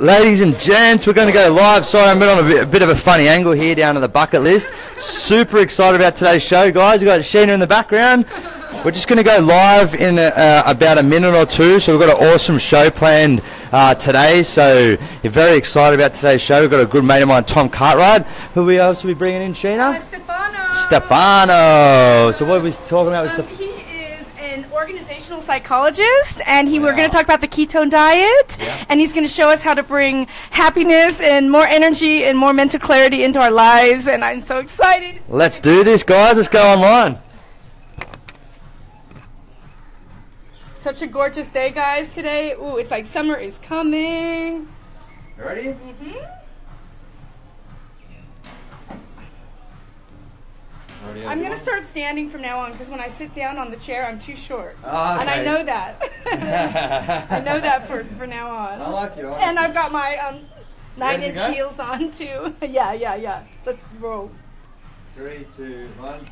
Ladies and gents, we're going to go live. Sorry, I'm on a bit of a funny angle here down at the bucket list. Super excited about today's show, guys. We've got Sheena in the background. We're just going to go live in about a minute or two. So we've got an awesome show planned today. So you're very excited about today's show. We've got a good mate of mine, Tom Cartwright. Who we else will be bringing in, Sheena? Stefano. So what are we talking about with Stefano? He is an organizational psychologist, and we're going to talk about the ketone diet, and he's going to show us how to bring happiness and more energy and more mental clarity into our lives, and I'm so excited. Let's do this, guys. Let's go online. Such a gorgeous day, guys, today. Ooh, it's like summer is coming. You ready? Mm-hmm. I'm going to start standing from now on because when I sit down on the chair, I'm too short. Oh, okay. And I know that. I know that for now on. I like you. And I've got my 9-inch heels on, too. Yeah. Let's roll. 3, 2, 1.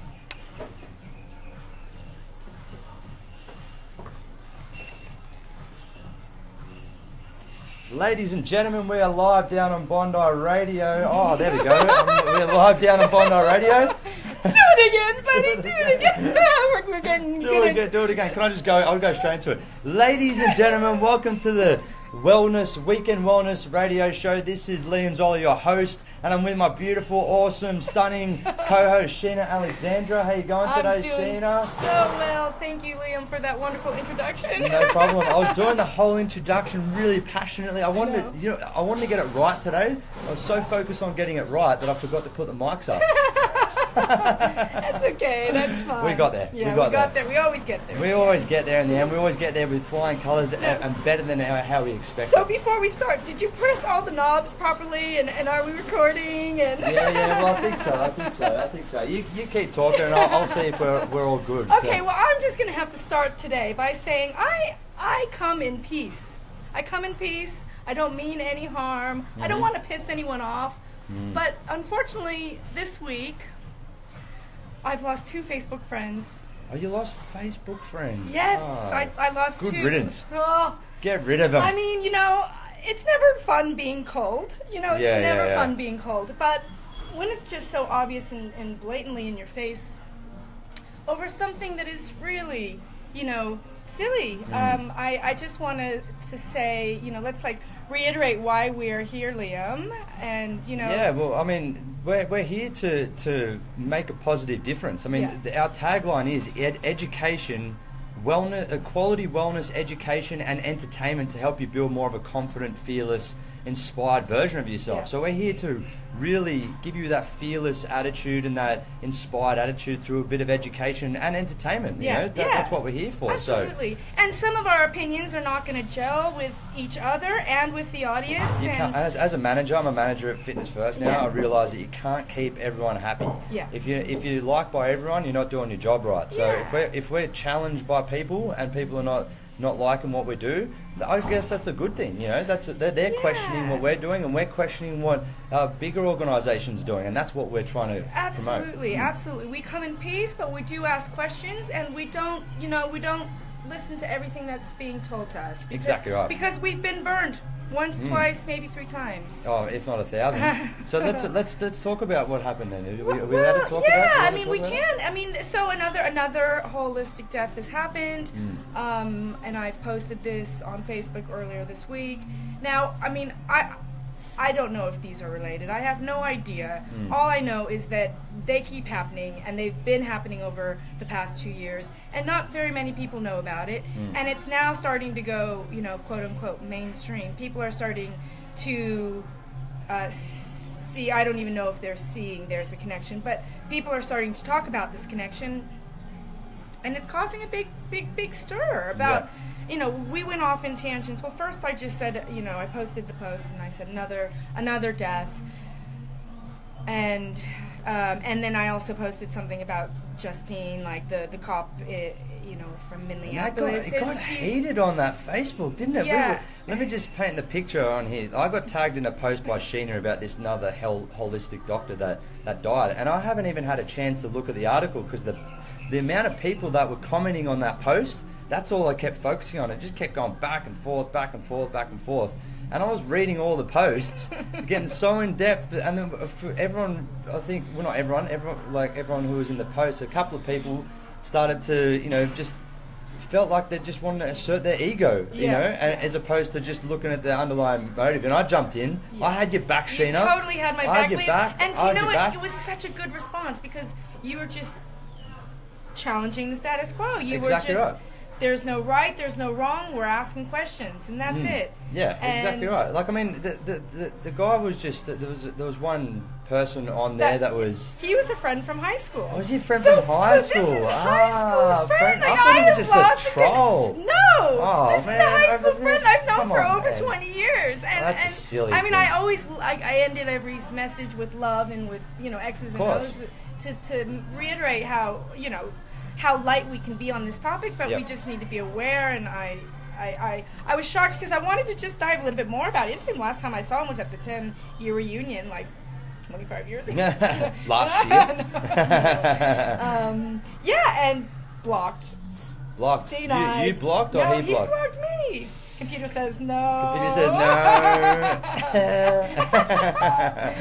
Ladies and gentlemen, we are live down on Bondi Radio. Oh, there we go. We're live down on Bondi Radio. Do it again, buddy. Do it again. We're getting Do it again. Can I just go? I'll go straight into it. Ladies and gentlemen, welcome to the Weekend Wellness Radio Show. This is Liam Zollo, your host, and I'm with my beautiful, awesome, stunning co-host, Sheena Alexandra. How you going today, Sheena? So well. Thank you, Liam, for that wonderful introduction. No problem. I was doing the whole introduction really passionately. I wanted to get it right today. I was so focused on getting it right that I forgot to put the mics up. That's okay. That's fine. We got there. Yeah, we got there. We always get there. We always get there in the end. We always get there with flying colours and better than how we expect. So before we start, did you press all the knobs properly? And are we recording? And yeah. Well, I think so. You keep talking, and I'll see if we're all good. Okay. So. Well, I'm just going to have to start today by saying I come in peace. I come in peace. I don't mean any harm. I don't want to piss anyone off. But unfortunately, this week, I've lost 2 Facebook friends. Oh, you lost Facebook friends? Yes, oh, I lost 2. Good riddance. Oh. Get rid of them. I mean, it's never fun being cold. It's never fun being cold. But when it's just so obvious and blatantly in your face over something that is really, silly, I just wanted to say, let's reiterate why we're here, Liam, and Yeah, well, I mean, we're here to make a positive difference. I mean, our tagline is education, wellness, quality wellness, education, and entertainment to help you build more of a confident, fearless, inspired version of yourself. Yeah. So we're here to really give you that fearless attitude and that inspired attitude through a bit of education and entertainment. That's what we're here for. Absolutely. And some of our opinions are not going to gel with each other and with the audience. As a manager, I'm a manager at Fitness First now. I realise that you can't keep everyone happy. Yeah. If you like by everyone, you're not doing your job right. So if we're challenged by people and people are not liking what we do, I guess that's a good thing. They're questioning what we're doing, and we're questioning what bigger organisations are doing, and that's what we're trying to promote. Absolutely. We come in peace, but we do ask questions, and we don't listen to everything that's being told to us. Exactly right. Because we've been burned once, twice, maybe 3 times. Oh, if not 1,000. So let's talk about what happened then. Are we allowed to talk about? Yeah, I mean we can. I mean, so another holistic death has happened, and I've posted this on Facebook earlier this week. Now, I mean, I don't know if these are related. I have no idea. All I know is that they keep happening, and they've been happening over the past 2 years, and not very many people know about it. And it's now starting to go, quote unquote, mainstream. People are starting to see. I don't even know if they're seeing there's a connection, but people are starting to talk about this connection, and it's causing a big stir about. We went off in tangents. Well, first I just said, I posted the post and I said another death, and then I also posted something about Justine, like the cop, from Minneapolis. It got hated on that Facebook, didn't it? Yeah. Let me just paint the picture on here. I got tagged in a post by Sheena about this another holistic doctor that died, and I haven't even had a chance to look at the article because the amount of people that were commenting on that post. That's all I kept focusing on. It just kept going back and forth. And I was reading all the posts, getting so in depth, and then for everyone, I think, well, not everyone, like everyone who was in the post, a couple of people started to, you know, just felt like they just wanted to assert their ego, you know, as opposed to just looking at the underlying motive. And I jumped in. I had your back, Sheena. You totally had my back, Liam. And you know what? It was such a good response because you were just challenging the status quo. You were just, right. There's no right, there's no wrong. We're asking questions, and that's it. Yeah, exactly right. Like, I mean, the guy was just, there was one person on there that was... He was a friend from high school. Oh, was he a friend from high school? This is a high school friend. Like, I thought he was just a troll. No, this is a high school friend I've known for over 20 years. And that's a silly I mean, thing. I always, I ended every message with love and with, you know, X's and O's to reiterate how, you know, how light we can be on this topic, but we just need to be aware. And I was shocked because I wanted to just dive a little bit more into him. Last time I saw him was at the 10-year reunion, like 25 years ago. Last year. Yeah, and blocked. Blocked. Denied. You blocked or he blocked? He blocked me. Computer says no. Computer says no.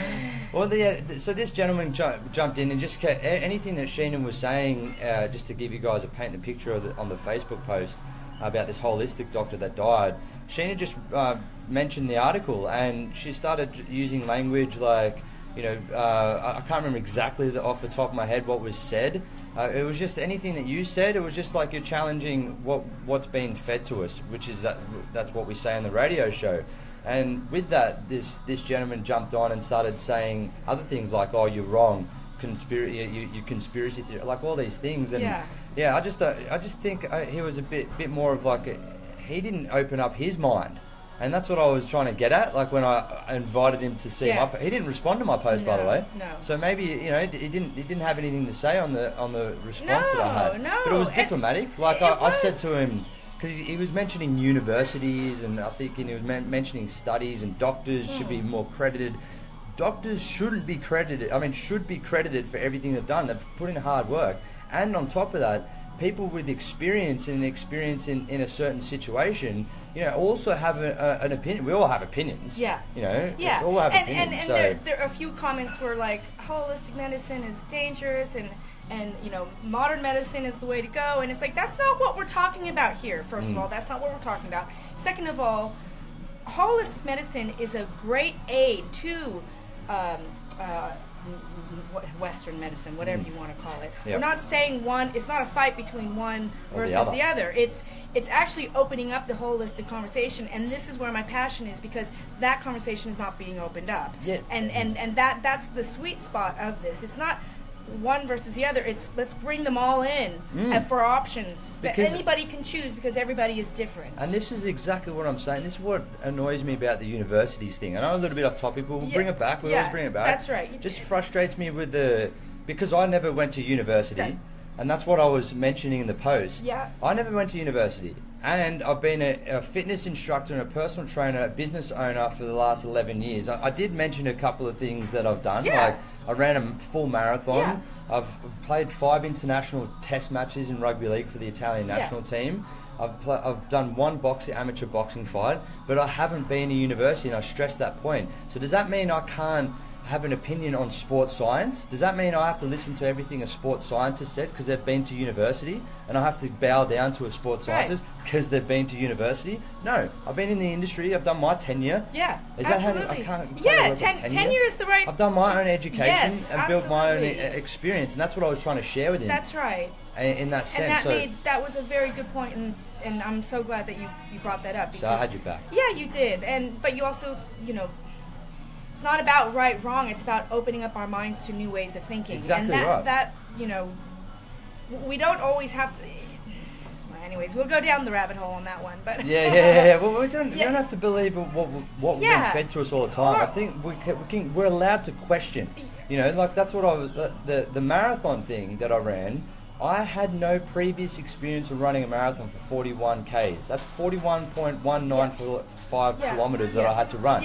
Well, so this gentleman jumped in and just kept, anything that Sheena was saying, just to give you guys paint the picture of on the Facebook post about this holistic doctor that died. Sheena just mentioned the article, and she started using language like, you know, I can't remember exactly off the top of my head what was said. It was just anything that you said. It was just like you're challenging what's being fed to us, which is that's what we say on the radio show. And with that, this gentleman jumped on and started saying other things like, "Oh, you're wrong, you conspiracy theory," like all these things. And I just think he was a bit more of like he didn't open up his mind. And that's what I was trying to get at. Like when I invited him to see my, he didn't respond to my post, by the way. No. So maybe, you know, he didn't have anything to say on the response that I had. No. But it was diplomatic. Like I said to him, because he was mentioning universities, and I think he was mentioning studies, and doctors should be more credited. Doctors shouldn't be credited. I mean, should be credited for everything they've done. They've put in hard work, and on top of that, people with experience in a certain situation, you know, also have an opinion. We all have opinions. Yeah. You know. Yeah. We all have opinions. And so there are a few comments where like holistic medicine is dangerous and you know, modern medicine is the way to go, and it's like that's not what we're talking about here. First of all, that's not what we're talking about. Second of all, holistic medicine is a great aid to Western medicine, whatever you want to call it. We're not saying one. It's not a fight between one versus the other. It's actually opening up the holistic conversation, and this is where my passion is, because that conversation is not being opened up. And that's the sweet spot of this. It's not one versus the other. It's let's bring them all in for options that anybody can choose, because everybody is different. And this is exactly what I'm saying. This is what annoys me about the universities thing. I know a little bit off topic, but we'll bring it back. We always bring it back. That's right. It just frustrates me with because I never went to university, and that's what I was mentioning in the post. I never went to university, and I've been a fitness instructor and a personal trainer, a business owner for the last 11 years. I did mention a couple of things that I've done, like I ran a full marathon. I've played 5 international test matches in rugby league for the Italian national team. I've done one amateur boxing fight, but I haven't been to university, and I stress that point. So does that mean I can't have an opinion on sports science? Does that mean I have to listen to everything a sports scientist said because they've been to university, and I have to bow down to a sports scientist because they've been to university? No, I've been in the industry. I've done my tenure. Is that how I can't? Tenure is the right. I've done my own education and built my own experience, and that's what I was trying to share with him. That's right. In that sense, and that was a very good point, and I'm so glad that you brought that up. Because, so I had your back. Yeah, you did, but you also, you know, it's not about right, wrong. It's about opening up our minds to new ways of thinking. Exactly and that, you know, we don't always have to. Well, anyways, we'll go down the rabbit hole on that one. But Well, we don't have to believe what we're being fed to us all the time. I think we're allowed to question. You know, like that's what I was the marathon thing that I ran. I had no previous experience of running a marathon for 41 Ks. That's 41.195 kilometers that I had to run.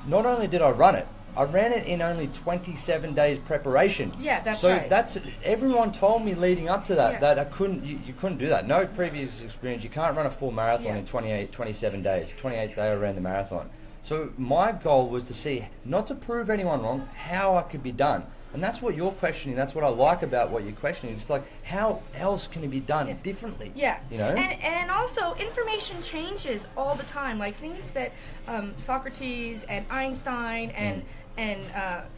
Not only did I run it, I ran it in only 27 days preparation. Yeah, that's so right. So everyone told me leading up to that, Yeah. that I couldn't, you couldn't do that. No previous experience. You can't run a full marathon in 27 days. 28th day I ran the marathon. So my goal was to see, not to prove anyone wrong, how it could be done. And that's what you're questioning. That's what I like about what you're questioning. It's like, how else can it be done differently? Yeah. You know? And also, information changes all the time. Like things that Socrates and Einstein and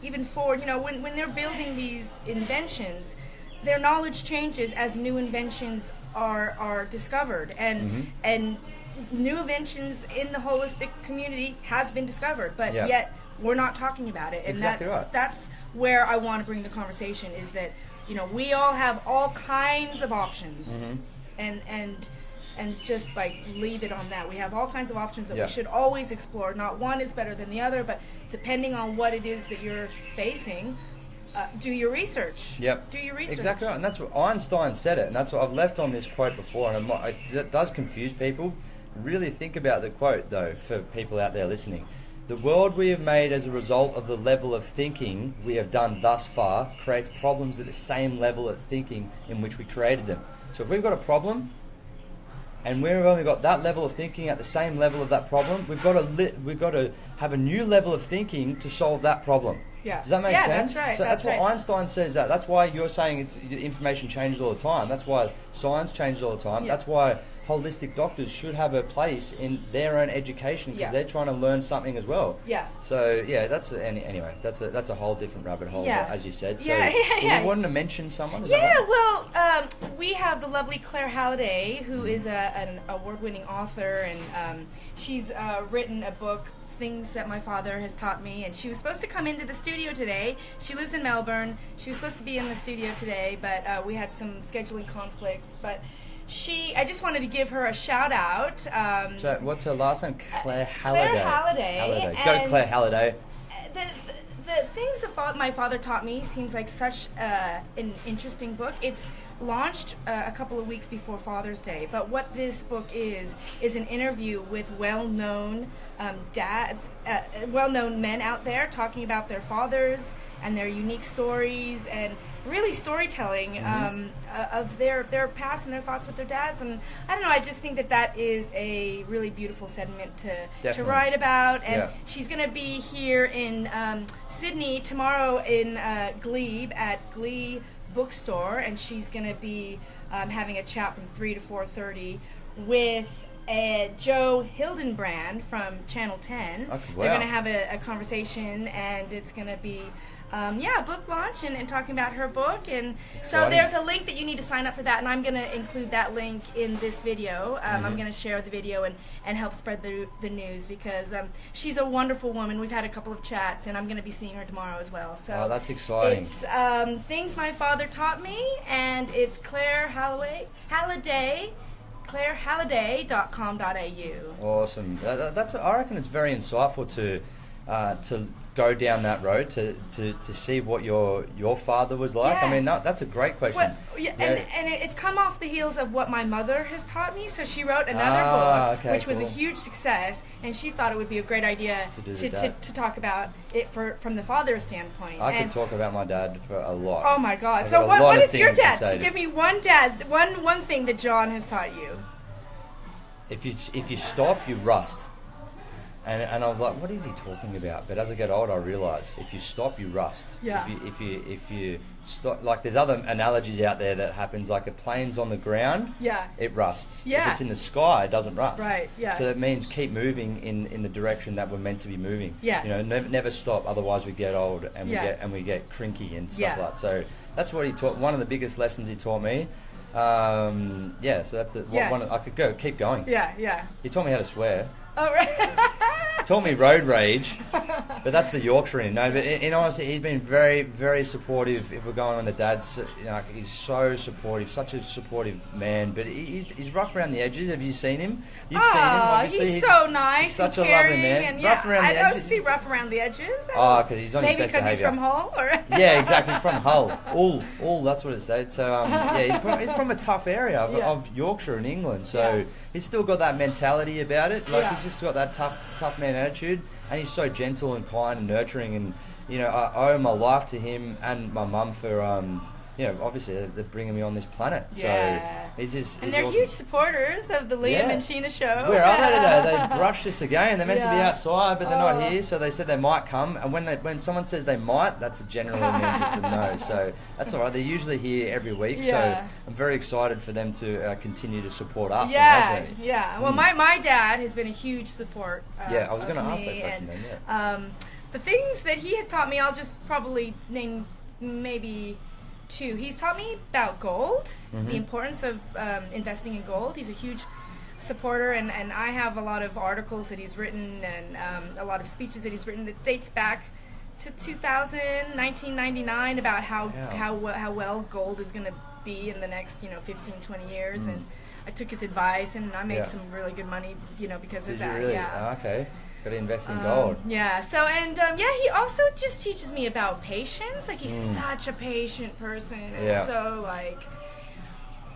even Ford, when they're building these inventions, their knowledge changes as new inventions are discovered. And new inventions in the holistic community has been discovered, but yet we're not talking about it. And exactly that's where I want to bring the conversation, is that we all have all kinds of options, and just like leave it on that. We have all kinds of options that we should always explore. Not one is better than the other, but depending on what it is that you're facing, do your research. Yep. Do your research. Exactly right. And that's what Einstein said it. And that's what I've left on this quote before. And it does confuse people. Really think about the quote, though, for people out there listening. The world we have made as a result of the level of thinking we have done thus far creates problems at the same level of thinking in which we created them. So if we've got a problem, and we've only got that level of thinking at the same level of that problem, we've got to have a new level of thinking to solve that problem. Yeah. Does that make sense? Yeah, that's right. So that's what Einstein says. That's why you're saying information changes all the time. That's why science changes all the time. Yeah. That's why holistic doctors should have a place in their own education, because they're trying to learn something as well. Yeah. So anyway, that's a whole different rabbit hole, as you said. So you wanted to mention someone? Is that right? Well, we have the lovely Claire Halliday, who is an award-winning author, and she's written a book, Things That My Father Has Taught Me, and she was supposed to come into the studio today. She lives in Melbourne. She was supposed to be in the studio today, but we had some scheduling conflicts. But I just wanted to give her a shout out. So what's her last name? Claire Halliday. Claire Halliday. Go Claire Halliday. The Things That My Father Taught Me seems like such an interesting book. It's launched a couple of weeks before Father's Day, but what this book is an interview with well-known dads, well-known men out there talking about their fathers and their unique stories, and really storytelling of their past and their thoughts with their dads. And I don't know, I just think that is a really beautiful sentiment to write about. And she's going to be here in Sydney tomorrow in Glebe at Glebe Bookstore, and she's going to be having a chat from 3 to 4:30 with Joe Hildenbrand from Channel 10. Okay, wow. They're going to have a conversation, and it's going to be a book launch and talking about her book. And so there's a link that you need to sign up for that, and I'm going to include that link in this video. I'm going to share the video and help spread the news, because she's a wonderful woman. We've had a couple of chats, and I'm going to be seeing her tomorrow as well. So that's exciting. It's Things My Father Taught Me, and it's Claire Halliday, clairehalliday.com.au. Awesome. I reckon it's very insightful to go down that road to see what your father was like. Yeah. I mean, that's a great question. Well, and it's come off the heels of what my mother has taught me. So she wrote another book, which was a huge success, and she thought it would be a great idea to talk about it from the father's standpoint. I could talk about my dad for a lot. Oh my God! So what is your dad? So give me one thing that John has taught you. If you stop, you rust. And I was like, what is he talking about? But as I get older, I realise if you stop, you rust. Yeah. If you stop, like there's other analogies out there that happens, like a plane's on the ground, it rusts. Yeah. If it's in the sky, it doesn't rust. Right. Yeah. So that means keep moving in the direction that we're meant to be moving. Yeah. You know, never stop. Otherwise, we get old and we get crinky and stuff like that. So that's what he taught. One of the biggest lessons he taught me. So that's it. I could keep going. Yeah. He taught me how to swear. Oh, right. Taught me road rage, but that's the Yorkshire in. No, but in honesty, he's been very, very supportive. If we're going on the dads, he's so supportive, such a supportive man. But he's rough around the edges. Have you seen him? You've seen him, obviously. He's so nice. He's such a lovely man. And rough around the edges. I don't see rough around the edges. Because he's on his best behaviour. Maybe because he's from Hull, or yeah, exactly, from Hull. All that's what it said. So he's from a tough area of Yorkshire in England. So he's still got that mentality about it. Like he's just got that tough man attitude, and he's so gentle and kind and nurturing, and I owe my life to him and my mum for obviously they're bringing me on this planet. Yeah. So he's they're awesome. huge supporters of the Liam and Sheena show. Where are they today? They brushed us again. They're meant to be outside, but they're not here. So they said they might come. And when someone says they might, that's a general means it's a no. So that's all right. They're usually here every week. So I'm very excited for them to continue to support us. Yeah. Well, my dad has been a huge support. I was going to ask that question then. The things that he has taught me, I'll just probably name maybe two. He's taught me about gold, the importance of investing in gold. He's a huge supporter, and I have a lot of articles that he's written and a lot of speeches that he's written that dates back to 1999 about how well gold is going to be in the next 15, 20 years. And I took his advice, and I made some really good money because of that. Really? Okay. Got to invest in gold. Yeah. So he also just teaches me about patience. Like he's such a patient person, and so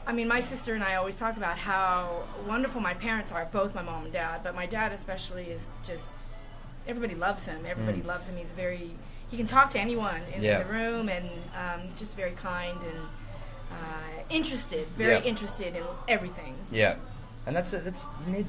my sister and I always talk about how wonderful my parents are, both my mom and dad. But my dad especially is just everybody loves him. Everybody loves him. He can talk to anyone in the room, and just very kind and interested, very interested in everything. Yeah. And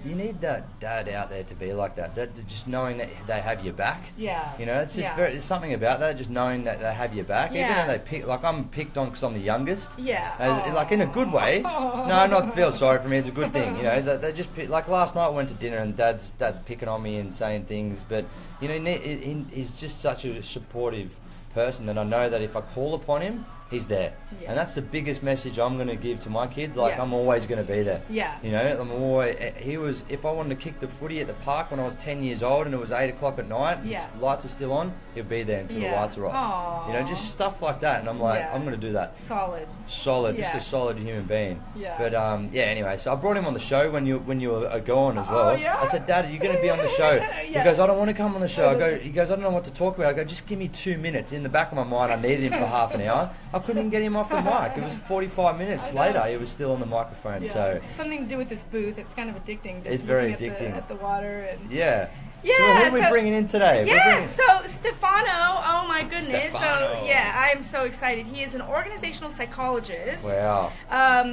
you need that dad out there to be like that. Just knowing that they have your back. Yeah. It's just there's something about that. Just knowing that they have your back. Yeah. Even though they pick, I'm picked on because I'm the youngest. Yeah. Like in a good way. No, not feel sorry for me. It's a good thing. They just pick, like last night I went to dinner and dad's picking on me and saying things, but he's just such a supportive person that I know that if I call upon him, he's there. Yeah. And that's the biggest message I'm going to give to my kids. I'm always going to be there. Yeah. If I wanted to kick the footy at the park when I was 10 years old and it was 8 o'clock at night and the lights are still on, he'll be there until the lights are off. Aww. Just stuff like that. And I'm like, I'm going to do that. Solid. Just a solid human being. Yeah. But anyway, so I brought him on the show when you were gone as well. Oh, yeah? I said, Dad, are you going to be on the show? He goes, I don't want to come on the show. He goes, I don't know what to talk about. I go, just give me 2 minutes. In the back of my mind, I needed him for half an hour. I couldn't even get him off the mic. It was 45 minutes later. He was still on the microphone. Yeah. So something to do with this booth. It's kind of addicting. Just it's very addicting at the water and yeah. So who are we bringing in today? Yeah. So Stefano. Oh my goodness. Stefano. So I am so excited. He is an organizational psychologist. Wow.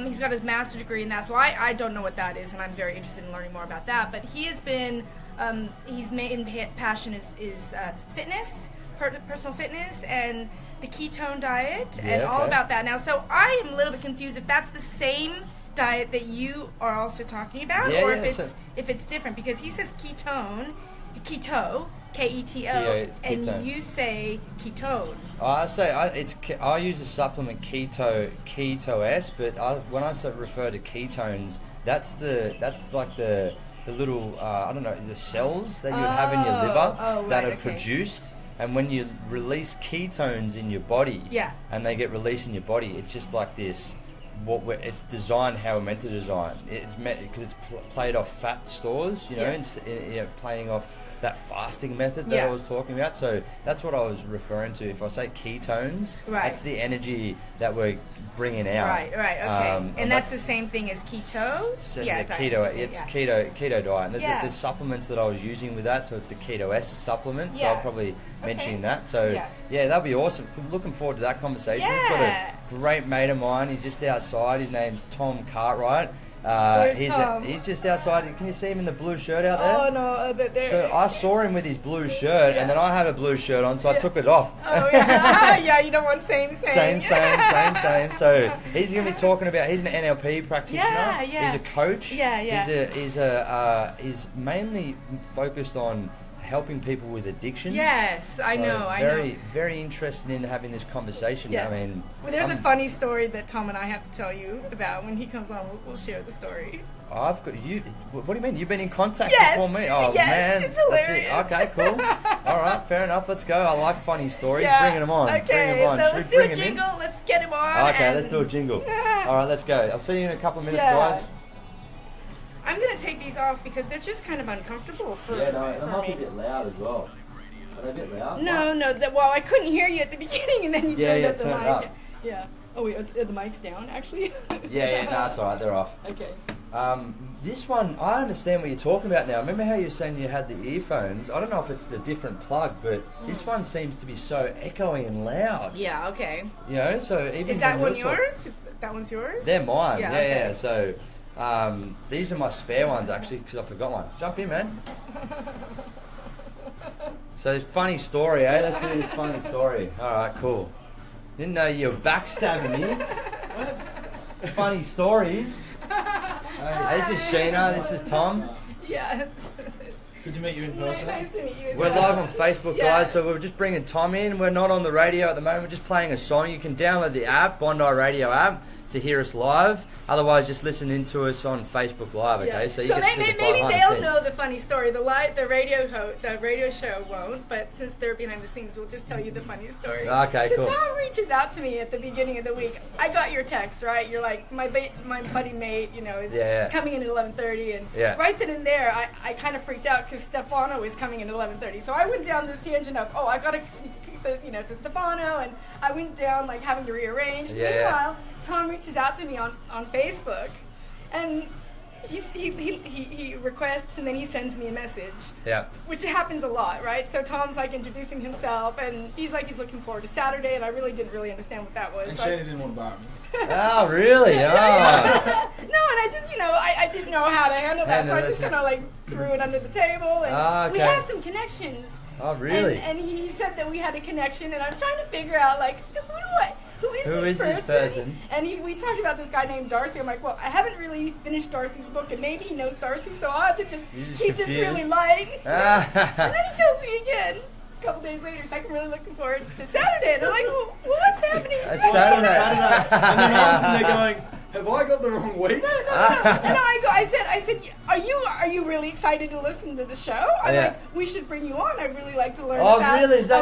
He's got his master's degree in that. So I don't know what that is, and I'm very interested in learning more about that. But he has been his main passion is fitness, personal fitness, and the ketone diet, and all about that. Now, so I am a little bit confused if that's the same diet that you are also talking about, or if it's different, because he says keto, K-E-T-O, and you say ketone. I use the supplement keto-S, but when I refer to ketones, that's like the little I don't know, the cells that you would have in your liver that are produced. And when you release ketones in your body, and they get released in your body, it's just like this. It's designed how we're meant to design. It's because it's played off fat stores, playing off that fasting method that I was talking about. So that's what I was referring to. If I say ketones, that's the energy that we're bringing out. Right, okay. And that's the same thing as keto? Keto. It's keto diet. And there's supplements that I was using with that, so it's the Keto-S supplement. So I'll probably mention that. So that'll be awesome. Looking forward to that conversation. We've got a great mate of mine. He's just outside. His name's Tom Cartwright. He's just outside. Can you see him in the blue shirt out there? Oh no! So I saw him with his blue shirt, and then I had a blue shirt on, so I took it off. Oh yeah, you don't want same. Same. So he's going to be talking about. He's an NLP practitioner. He's a coach. He's mainly focused on helping people with addictions. Yes, I know. Very interested in having this conversation. Yeah. There's a funny story that Tom and I have to tell you about. When he comes on, we'll share the story. I've got you. What do you mean? You've been in contact before me? Oh man, it's hilarious. Okay, cool. All right, fair enough. Let's go. I like funny stories. Bringing them on. Okay, bring them on. So let's do a jingle. Let's get him on. Okay, let's do a jingle. All right, let's go. I'll see you in a couple of minutes, guys. I'm going to take these off because they're just kind of uncomfortable for they might be a bit loud as well. Are they a bit loud? No. Well, I couldn't hear you at the beginning, and then you turned up the mic. Up. Yeah. Oh, wait, are the mics down, actually? No, it's all right. They're off. Okay. This one, I understand what you're talking about now. Remember how you were saying you had the earphones? I don't know if it's the different plug, but this one seems to be so echoey and loud. Yeah, okay. You know, so even is that one yours? That one's yours? They're mine. Yeah, okay. yeah. So these are my spare ones actually, because I forgot one. Jump in, man. So this funny story, eh? Let's do this funny story. All right, cool. Didn't know you were backstabbing me. Funny stories. Hey, this is Sheena. This is Tom. Yeah. Good to meet you in person. Nice to meet you as We're well. live on Facebook, guys, so we're just bringing Tom in. We're not on the radio at the moment. We're just playing a song. You can download the app, Bondi Radio app, to hear us live. Otherwise, just listen in to us on Facebook Live, okay? Yeah. So you so get to see the maybe behind the they'll scenes. know the funny story. The radio show won't, but since they're behind the scenes, we'll just tell you the funny story. Okay, so cool. Tom reaches out to me at the beginning of the week. I got your text, right? You're like, my buddy mate, you know, is coming in at 11:30, and right then and there, I kind of freaked out because Stefano is coming in at 11:30. So I went down this tangent of, I got to to Stefano, and I went down like having to rearrange. Meanwhile, Tom reaches out to me on Facebook, and he requests, and then he sends me a message. Yeah. Which happens a lot, right? So Tom's like introducing himself, and he's looking forward to Saturday, and I really didn't understand what that was. And Shana didn't want to borrow me. Oh, really? No, and I just, I didn't know how to handle that, so I just kind of like threw it under the table, and we have some connections. Oh, really? And he said that we had a connection, and I'm trying to figure out, like, who is this person? And we talked about this guy named Darcy. I'm like, well, I haven't really finished Darcy's book, and maybe he knows Darcy, so I'll have to just keep this really light. And then he tells me again, a couple days later, so I'm really looking forward to Saturday. And I'm like, well, what's happening? It's Saturday. And then I was sitting there going, have I got the wrong week? No. And I said, are you really excited to listen to the show? I'm like, we should bring you on. I'd really like to learn about addictions.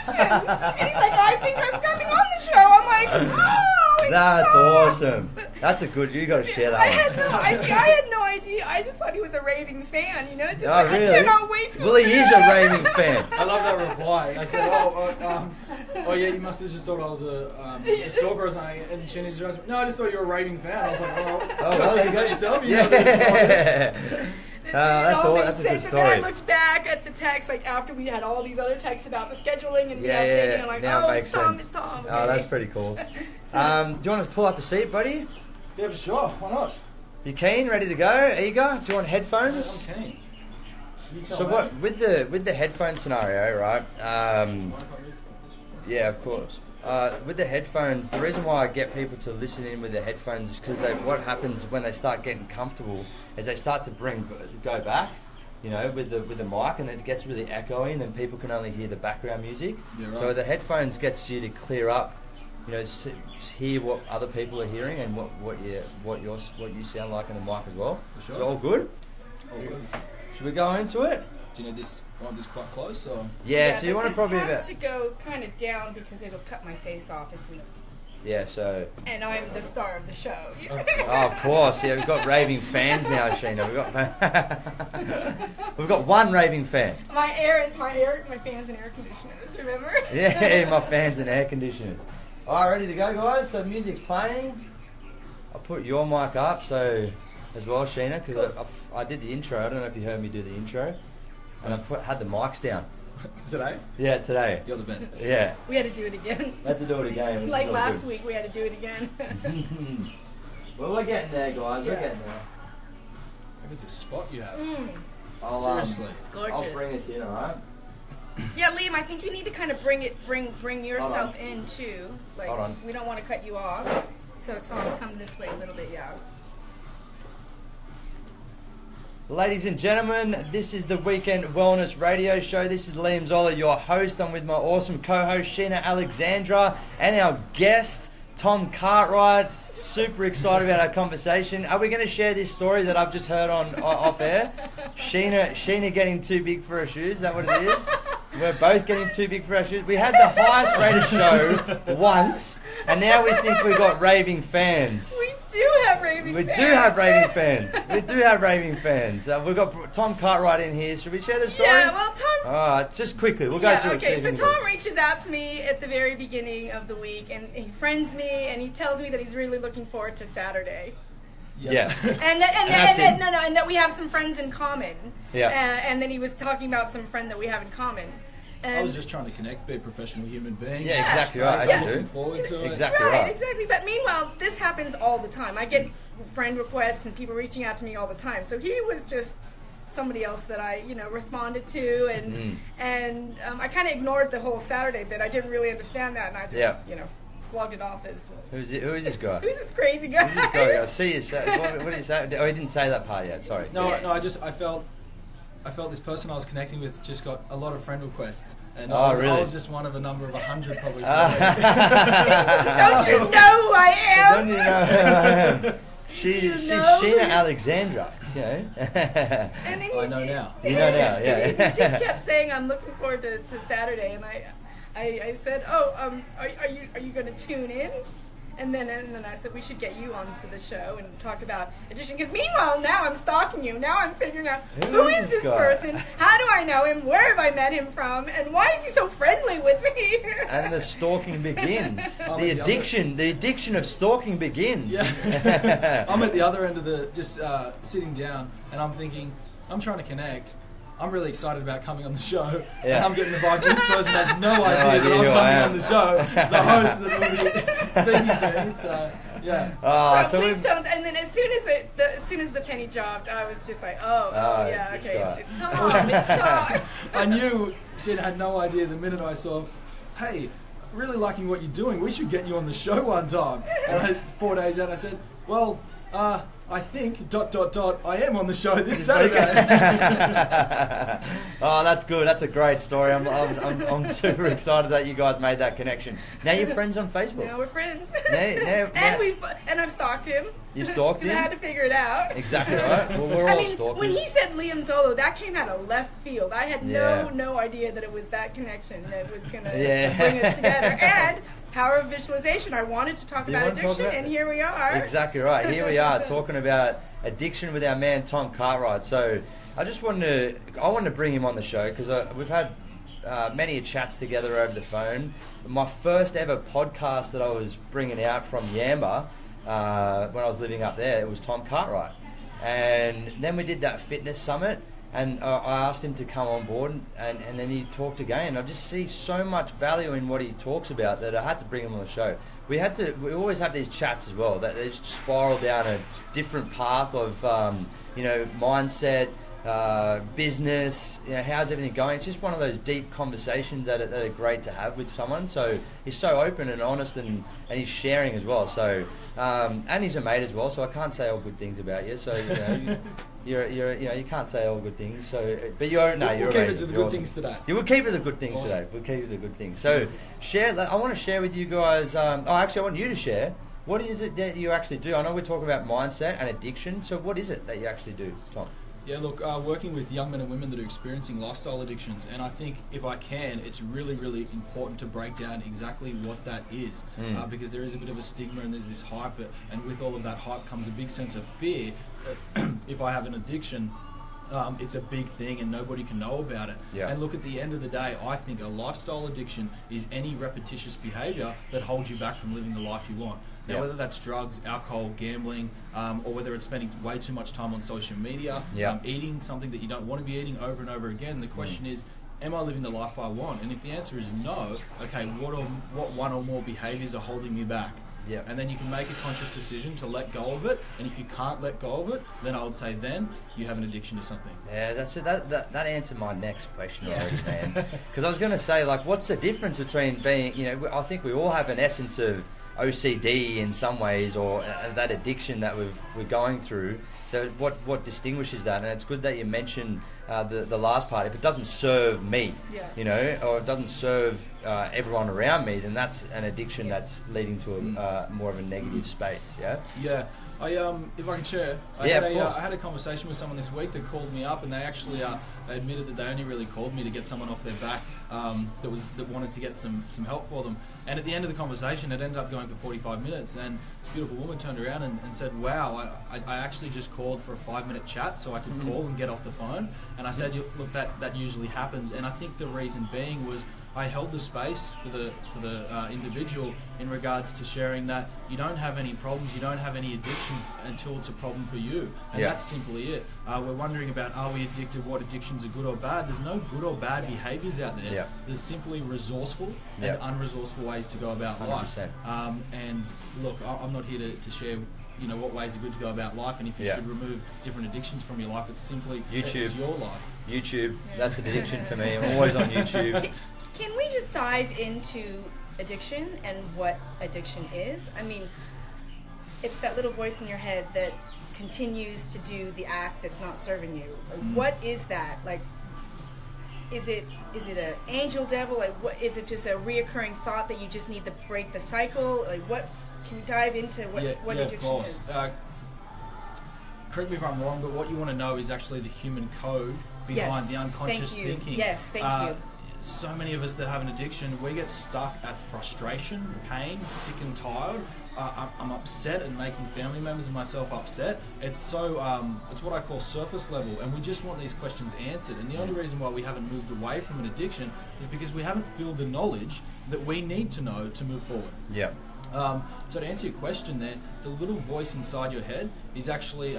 And he's like, I think I'm coming on the show. I'm like, oh, that's awesome. That's a good. You got to share that. I had no idea. I just thought he was a raving fan. Just really? I cannot wait. Well, he is a raving fan. I love that reply. I said, yeah, you must have just thought I was a stalker or something. And Sheena just asked me, no, I just thought you were a raving fan. I was like, check this out yourself. You know that's a good story. And then I looked back at the text, like after we had all these other texts about the scheduling and the updating, and I'm like, now it makes sense. It's Tom. Okay. Oh, that's pretty cool. Do you want to pull up a seat, buddy? Yeah, for sure. Why not? You keen? Ready to go? Eager? Do you want headphones? I'm keen. So what with the headphone scenario, right? Yeah, of course. With the headphones, the reason why I get people to listen in with the headphones is because what happens when they start getting comfortable is they start to go back, with the mic, and it gets really echoey, and then people can only hear the background music. Yeah, right. So the headphones gets you to clear up, hear what other people are hearing and what you sound like in the mic as well. For sure. Is it all good? All good. Should we go into it? Do you need this? Want this quite close, or? Yeah, so you want to probably this has to go kind of down because it'll cut my face off if we. Yeah, so. And I'm the star of the show. Oh, of course. Yeah, we've got raving fans now, Sheena. We've got one raving fan. My fans and air conditioners. Remember? Yeah, my fans and air conditioners. All right, ready to go, guys? So music's playing. I'll put your mic up, so as well, Sheena, because I did the intro. I don't know if you heard me do the intro. And I had the mics down. Today? Yeah, today. You're the best. Yeah. We had to do it again. We had to do it again. Like last week, we had to do it again. Well, we're getting there, guys. Yeah. We're getting there. It's a spot you have. Seriously. It's gorgeous. I'll bring us in, alright? Yeah, Liam, I think you need to kind of bring yourself in too. Like, hold on. We don't want to cut you off. So, Tom, come this way a little bit, yeah. Ladies and gentlemen, this is the Weekend Wellness Radio Show. This is Liam Zollo, your host. I'm with my awesome co-host, Sheena Alexandra, and our guest, Tom Cartwright. Super excited about our conversation. Are we going to share this story that I've just heard on off air? Sheena getting too big for her shoes, is that what it is? We're both getting too big for our shoes. We had the highest rated show once, and now we think we've got raving fans. We do have raving fans. We do have raving fans. We've got Tom Cartwright in here. Should we share the story? Yeah, well, Tom... just quickly. We'll go through it. Okay, so Tom reaches out to me at the very beginning of the week, and he friends me, and he tells me that he's really looking forward to Saturday. Yeah. And that we have some friends in common. Yeah. And then he was talking about some friend that we have in common. And I was just trying to connect, be a professional human being. Yeah, exactly right. Yeah. Looking forward to it. Exactly right. Exactly. But meanwhile, this happens all the time. I get friend requests and people reaching out to me all the time. So he was just somebody else that I, responded to, and I kind of ignored the whole Saturday bit. I didn't really understand that, and I just, flogged it off as well. Who is this guy? Who's this crazy guy? Who's this guy? I see you. What did he say? Oh, he didn't say that part yet. Sorry. No. I felt this person I was connecting with just got a lot of friend requests, and I was just one of a number of 100 probably. Don't you know who I am? Don't you know who I am? She's Sheena Alexandra. And I know now. You know now, yeah. He just kept saying, "I'm looking forward to Saturday," and I said, "Oh, are you going to tune in?" And then I said, we should get you onto the show and talk about addiction. Because meanwhile, now I'm stalking you. Now I'm figuring out who is this person? How do I know him? Where have I met him from? And why is he so friendly with me? And the stalking begins. The addiction of stalking begins. Yeah. I'm at the other end of just sitting down, and I'm thinking, I'm trying to connect. I'm really excited about coming on the show. Yeah. And I'm getting the vibe. This person has no idea that I'm coming on the show. The host that will be speaking to me. So, yeah. So please don't. And then as soon as the penny dropped, I was just like, it's Tom. It's Tom. I knew she had no idea the minute I saw, hey, really liking what you're doing. We should get you on the show one time. And 4 days out, I said, well, I think ... I am on the show this Saturday. Oh, that's good. That's a great story. I'm super excited that you guys made that connection. Now you're friends on Facebook. Now we're friends. And I've stalked him. You stalked him? I had to figure it out. Exactly right. Well, we're all stalkers. When he said Liam Zollo, that came out of left field. I had no idea that it was that connection that was going to bring us together. And power of visualization. I wanted to talk about addiction, and here we are. Exactly right. Here we are talking about addiction with our man Tom Cartwright. So I wanted to bring him on the show because we've had many chats together over the phone. My first ever podcast that I was bringing out from Yamba when I was living up there, it was Tom Cartwright. And then we did that fitness summit, and I asked him to come on board, and then he talked again. I just see so much value in what he talks about that I had to bring him on the show. We always have these chats as well that they just spiral down a different path of mindset, business, how's everything going. It's just one of those deep conversations that are great to have with someone. So he's so open and honest, and he's sharing as well. So and he's a mate as well, so I can't say all good things about you. So you can't say all good things. So but we'll keep it to the good things today. You will keep it the good things today. We'll keep it the good things. So I want to share with you guys. Actually, I want you to share. What is it that you actually do? I know we're talking about mindset and addiction. So what is it that you actually do, Tom? Yeah, look, working with young men and women that are experiencing lifestyle addictions, and I think if I can, it's really, really important to break down exactly what that is, because there is a bit of a stigma and there's this hype, and with all of that hype comes a big sense of fear that if I have an addiction, it's a big thing and nobody can know about it. Yeah. And look, at the end of the day, I think a lifestyle addiction is any repetitious behaviour that holds you back from living the life you want. Now, whether that's drugs, alcohol, gambling, or whether it's spending way too much time on social media, eating something that you don't want to be eating over and over again, the question is, am I living the life I want? And if the answer is no, okay, what one or more behaviours are holding me back? Yeah. And then you can make a conscious decision to let go of it. And if you can't let go of it, then I would say then you have an addiction to something. Yeah, that's it. That answered my next question already, man. Because I was going to say, what's the difference between being, I think we all have an essence of OCD in some ways, or that addiction that we're going through. So what distinguishes that? And it's good that you mentioned the last part. If it doesn't serve me, or it doesn't serve everyone around me, then that's an addiction that's leading to a more of a negative space. Yeah. Yeah. If I can share, I had a conversation with someone this week that called me up, and they actually they admitted that they only really called me to get someone off their back that wanted to get some help for them. And at the end of the conversation, it ended up going for 45 minutes, and this beautiful woman turned around and said, wow, I actually just called for a 5-minute chat so I could call and get off the phone. And I said, look, that usually happens, and I think the reason being was I held the space for the individual in regards to sharing that you don't have any problems, you don't have any addictions until it's a problem for you, and that's simply it. We're wondering about, are we addicted, what addictions are good or bad? There's no good or bad behaviours out there. There's simply resourceful and unresourceful ways to go about life. And look, I'm not here to share what ways are good to go about life, and if you should remove different addictions from your life, it's simply it's your life. YouTube, that's an addiction for me. I'm always on YouTube. Can we just dive into addiction and what addiction is? I mean, it's that little voice in your head that continues to do the act that's not serving you. What is that? Like, is it an angel devil? Like, what is it? Just a reoccurring thought that you just need to break the cycle? Like, what? Can you dive into what addiction is? Correct me if I'm wrong, but what you want to know is actually the human code behind the unconscious thinking. Yes, thank you. So many of us that have an addiction, we get stuck at frustration, pain, sick and tired. I'm upset and making family members and myself upset. It's it's what I call surface level, and we just want these questions answered. And the only reason why we haven't moved away from an addiction is because we haven't filled the knowledge that we need to know to move forward. Yeah. So to answer your question there, the little voice inside your head is actually,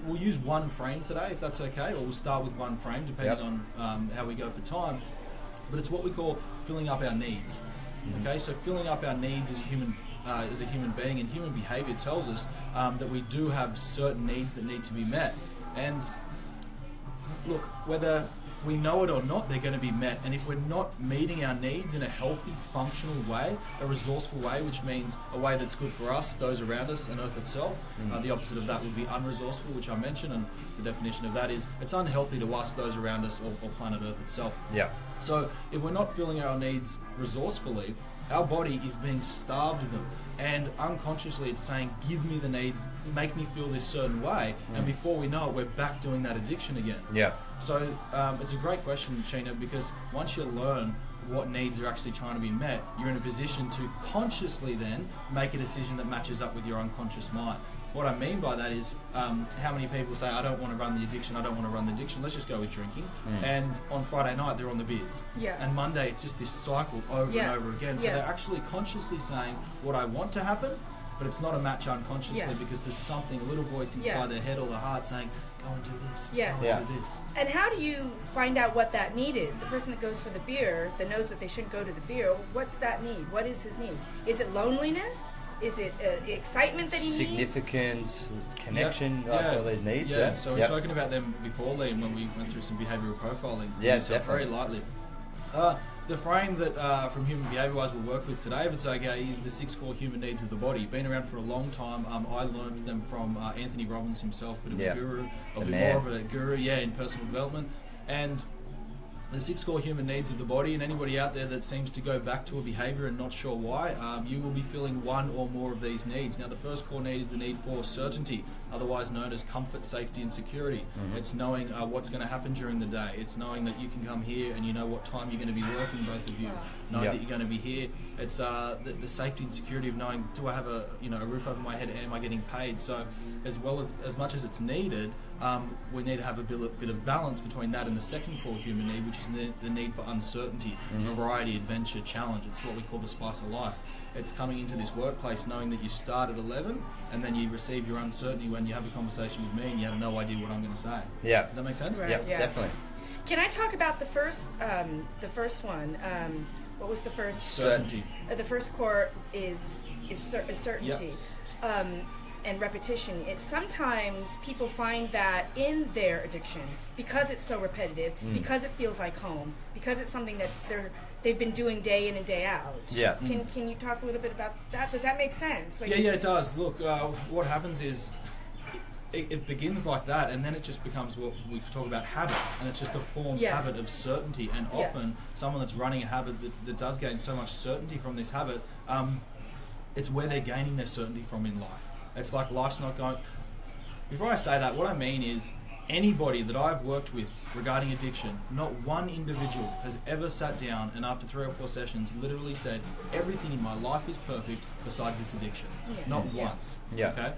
we'll use one frame today, if that's okay, or we'll start with one frame depending on how we go for time. But it's what we call filling up our needs. Okay, so filling up our needs as a human being, and human behaviour tells us that we do have certain needs that need to be met. And look, whether we know it or not, they're going to be met. And if we're not meeting our needs in a healthy, functional way, a resourceful way, which means a way that's good for us, those around us, and Earth itself, the opposite of that would be unresourceful, which I mentioned, and the definition of that is it's unhealthy to us, those around us, or planet Earth itself. Yeah. So if we're not filling our needs resourcefully, our body is being starved of them, and unconsciously it's saying, give me the needs, make me feel this certain way, and before we know it, we're back doing that addiction again. Yeah. So it's a great question, Sheena, because once you learn what needs are actually trying to be met, you're in a position to consciously then make a decision that matches up with your unconscious mind. So what I mean by that is, how many people say, I don't want to run the addiction, I don't want to run the addiction, let's just go with drinking. And on Friday night, they're on the beers. And Monday, it's just this cycle over and over again. So they're actually consciously saying what I want to happen, but it's not a match unconsciously because there's something, a little voice inside their head or their heart saying, go and do this, go and do this. And how do you find out what that need is? The person that goes for the beer, that knows that they shouldn't go to the beer, what's that need? What is his need? Is it loneliness? Is it excitement that he needs? Significance, connection, all those needs. So we've spoken about them before, Liam, when we went through some behavioural profiling. Very lightly. The frame that from Human Behaviour Wise we'll work with today, if it's okay, is the 6 core human needs of the body. Been around for a long time. I learned them from Anthony Robbins himself, a bit of a guru, a bit more of a guru, in personal development. And the 6 core human needs of the body, and anybody out there that seems to go back to a behaviour and not sure why, you will be filling one or more of these needs. Now, the first core need is the need for certainty, otherwise known as comfort, safety and security. It's knowing what's going to happen during the day. It's knowing that you can come here and you know what time you're going to be working, both of you, knowing that you're going to be here. It's the safety and security of knowing, do I have a roof over my head, am I getting paid? So as much as it's needed, we need to have a bit of balance between that and the second core human need, which is the need for uncertainty, variety, adventure, challenge. It's what we call the spice of life. It's coming into this workplace knowing that you start at 11 and then you receive your uncertainty when you have a conversation with me and you have no idea what I'm going to say. Yeah. Does that make sense? Right, yeah, definitely. Can I talk about the first one? What was the first? Certainty. The first core is certainty. And repetition. Sometimes people find that in their addiction, because it's so repetitive, because it feels like home, because it's something that they've been doing day in and day out. Yeah. Can you talk a little bit about that? Does that make sense? Like, yeah, it does. Look, what happens is it begins like that, and then it just becomes what we talk about habits, and it's just a formed habit of certainty. And often, someone that's running a habit that does gain so much certainty from this habit, it's where they're gaining their certainty from in life. It's like life's not going... Before I say that, what I mean is anybody that I've worked with regarding addiction, not one individual has ever sat down and after 3 or 4 sessions literally said, everything in my life is perfect besides this addiction. Not once. Yeah. Okay?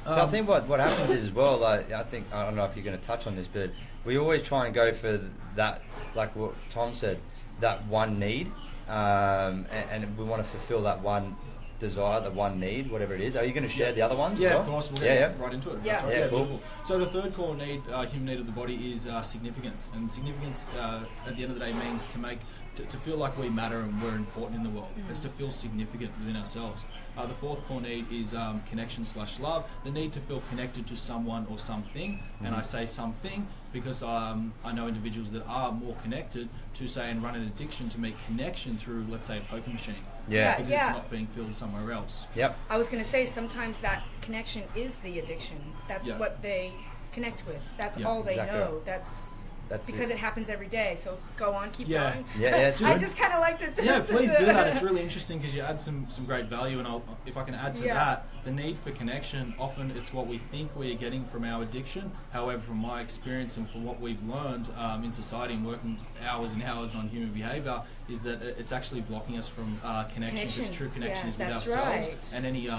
So I think what happens is as well, I don't know if you're going to touch on this, but we always try and go for that, like what Tom said, that one need, and we want to fulfill that one desire, the one need, whatever it is. Are you going to share the other ones? Yeah, as well? of course. We'll get right into it. Yeah. Right. Yeah, cool. Beautiful. So the third core need, human need of the body, is significance. And significance, at the end of the day, means to feel like we matter and we're important in the world. It's to feel significant within ourselves. The fourth core need is connection/love. The need to feel connected to someone or something. And I say something because I know individuals that are more connected to, say, and run an addiction to make connection through, let's say, a poker machine. Yeah. Because it's not being filled somewhere else. Yep. I was going to say, sometimes that connection is the addiction. That's what they connect with. That's all they know. That's because it happens every day. So go on, keep going. Yeah. I just kind of like to. Yeah, please do that. It's really interesting because you add some great value, and if I can add to that, the need for connection. Often it's what we think we are getting from our addiction. However, from my experience and from what we've learned in society and working hours and hours on human behaviour, is that it's actually blocking us from connection. Because true connection is with ourselves, and any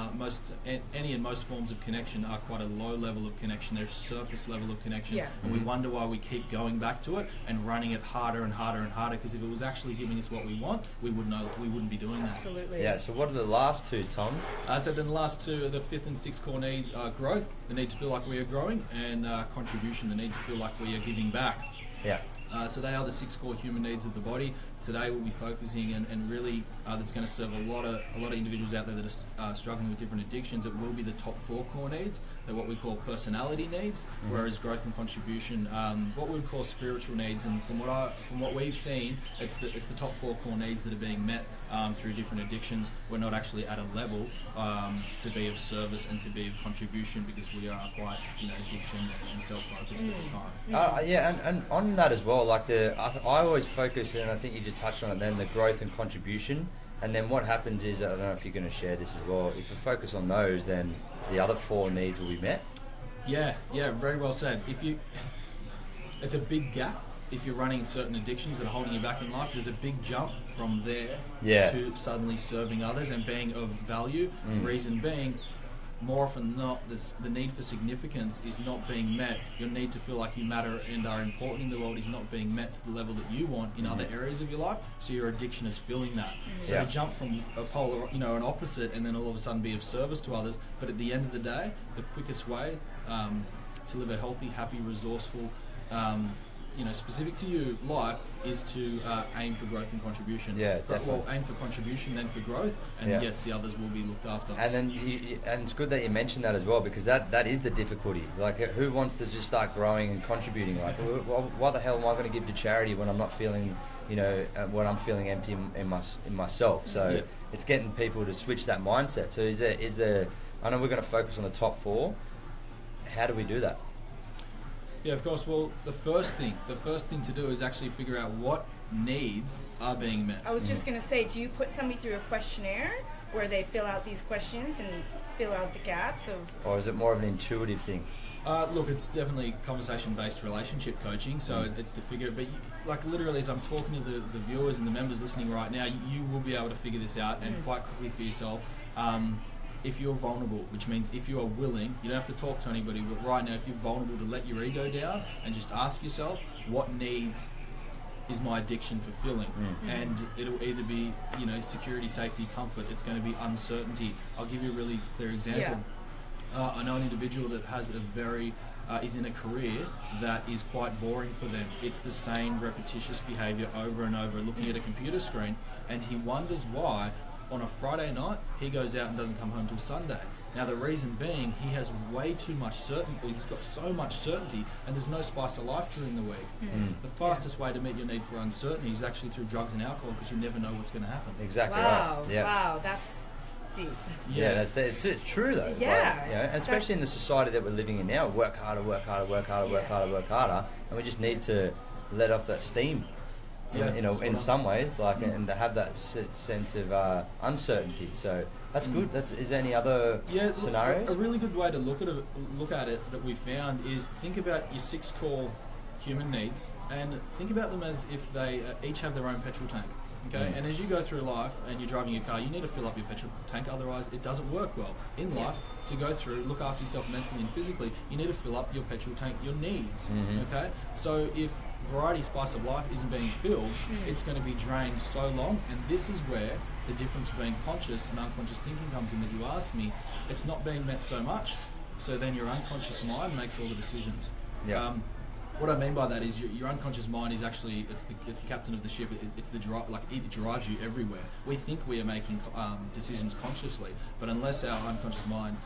and most forms of connection are quite a low level of connection. They're surface level of connection, and we wonder why we keep going back to it and running it harder and harder and harder, because if it was actually giving us what we want, we would know we wouldn't be doing that. Absolutely. Yeah, so what are the last two, Tom? So then the last two, the fifth and sixth core needs are growth, the need to feel like we are growing, and contribution, the need to feel like we are giving back. Yeah. So they are the 6 core human needs of the body. Today we'll be focusing and really that's going to serve a lot of individuals out there that are struggling with different addictions. It will be the top 4 core needs. They're what we call personality needs, whereas growth and contribution, what we would call spiritual needs. And from what we've seen, it's the top 4 core needs that are being met through different addictions. We're not actually at a level to be of service and to be of contribution, because we are quite addiction and self-focused at the time. And on that as well, like I always focus, and I think you just touched on it then, the growth and contribution. And then what happens is, I don't know if you're going to share this as well, if you focus on those, then the other 4 needs will be met. Yeah, very well said. It's a big gap. If you're running certain addictions that are holding you back in life, there's a big jump from there to suddenly serving others and being of value. Reason being, more often than not, the need for significance is not being met. Your need to feel like you matter and are important in the world is not being met to the level that you want in other areas of your life. So your addiction is filling that. So to jump from a polar, an opposite, and then all of a sudden be of service to others. But at the end of the day, the quickest way to live a healthy, happy, resourceful, specific to you life is to aim for growth and contribution. Yeah, definitely. Well, aim for contribution, then for growth, and yes, the others will be looked after. And then, and it's good that you mentioned that as well, because that is the difficulty. Like, who wants to just start growing and contributing? Like, why the hell am I going to give to charity when I'm not feeling, when I'm feeling empty in myself? So it's getting people to switch that mindset. So is there? I know we're going to focus on the top 4. How do we do that? Yeah, of course. Well, the first thing to do is actually figure out what needs are being met. I was just going to say, do you put somebody through a questionnaire where they fill out these questions and fill out the gaps of... Or is it more of an intuitive thing? Look, it's definitely conversation-based relationship coaching, so it's to figure it. But like literally, as I'm talking to the viewers and the members listening right now, you will be able to figure this out and quite quickly for yourself. If you're vulnerable, which means if you are willing, you don't have to talk to anybody, but right now if you're vulnerable to let your ego down and just ask yourself, what needs is my addiction fulfilling? And it'll either be, security, safety, comfort. It's going to be uncertainty. I'll give you a really clear example. I know an individual that has is in a career that is quite boring for them. It's the same repetitious behavior over and over, looking at a computer screen, and he wonders why on a Friday night he goes out and doesn't come home till Sunday. Now the reason being, he has way too much certainty. He's got so much certainty, and there's no spice of life during the week. The fastest way to meet your need for uncertainty is actually through drugs and alcohol, because you never know what's going to happen. Exactly right. Yeah. Wow, that's deep. It's true though. Yeah. Like, and especially in the society that we're living in now, work harder, and we just need to let off that steam. In some ways, like, and to have that sense of uncertainty. So that's good. Is there any other scenarios? A really good way to look at it that we found is think about your 6 core human needs, and think about them as if they each have their own petrol tank. Okay, and as you go through life and you're driving your car, you need to fill up your petrol tank, otherwise it doesn't work well. In life, to go through, look after yourself mentally and physically, you need to fill up your petrol tank, your needs. Okay, so if variety spice of life isn't being filled, it's going to be drained so long. And this is where the difference between conscious and unconscious thinking comes in that you asked me. It's not being met so much, so then your unconscious mind makes all the decisions. Yeah. What I mean by that is your unconscious mind is actually it's the captain of the ship. It's the it drives you everywhere. We think we are making decisions consciously, but unless our unconscious mind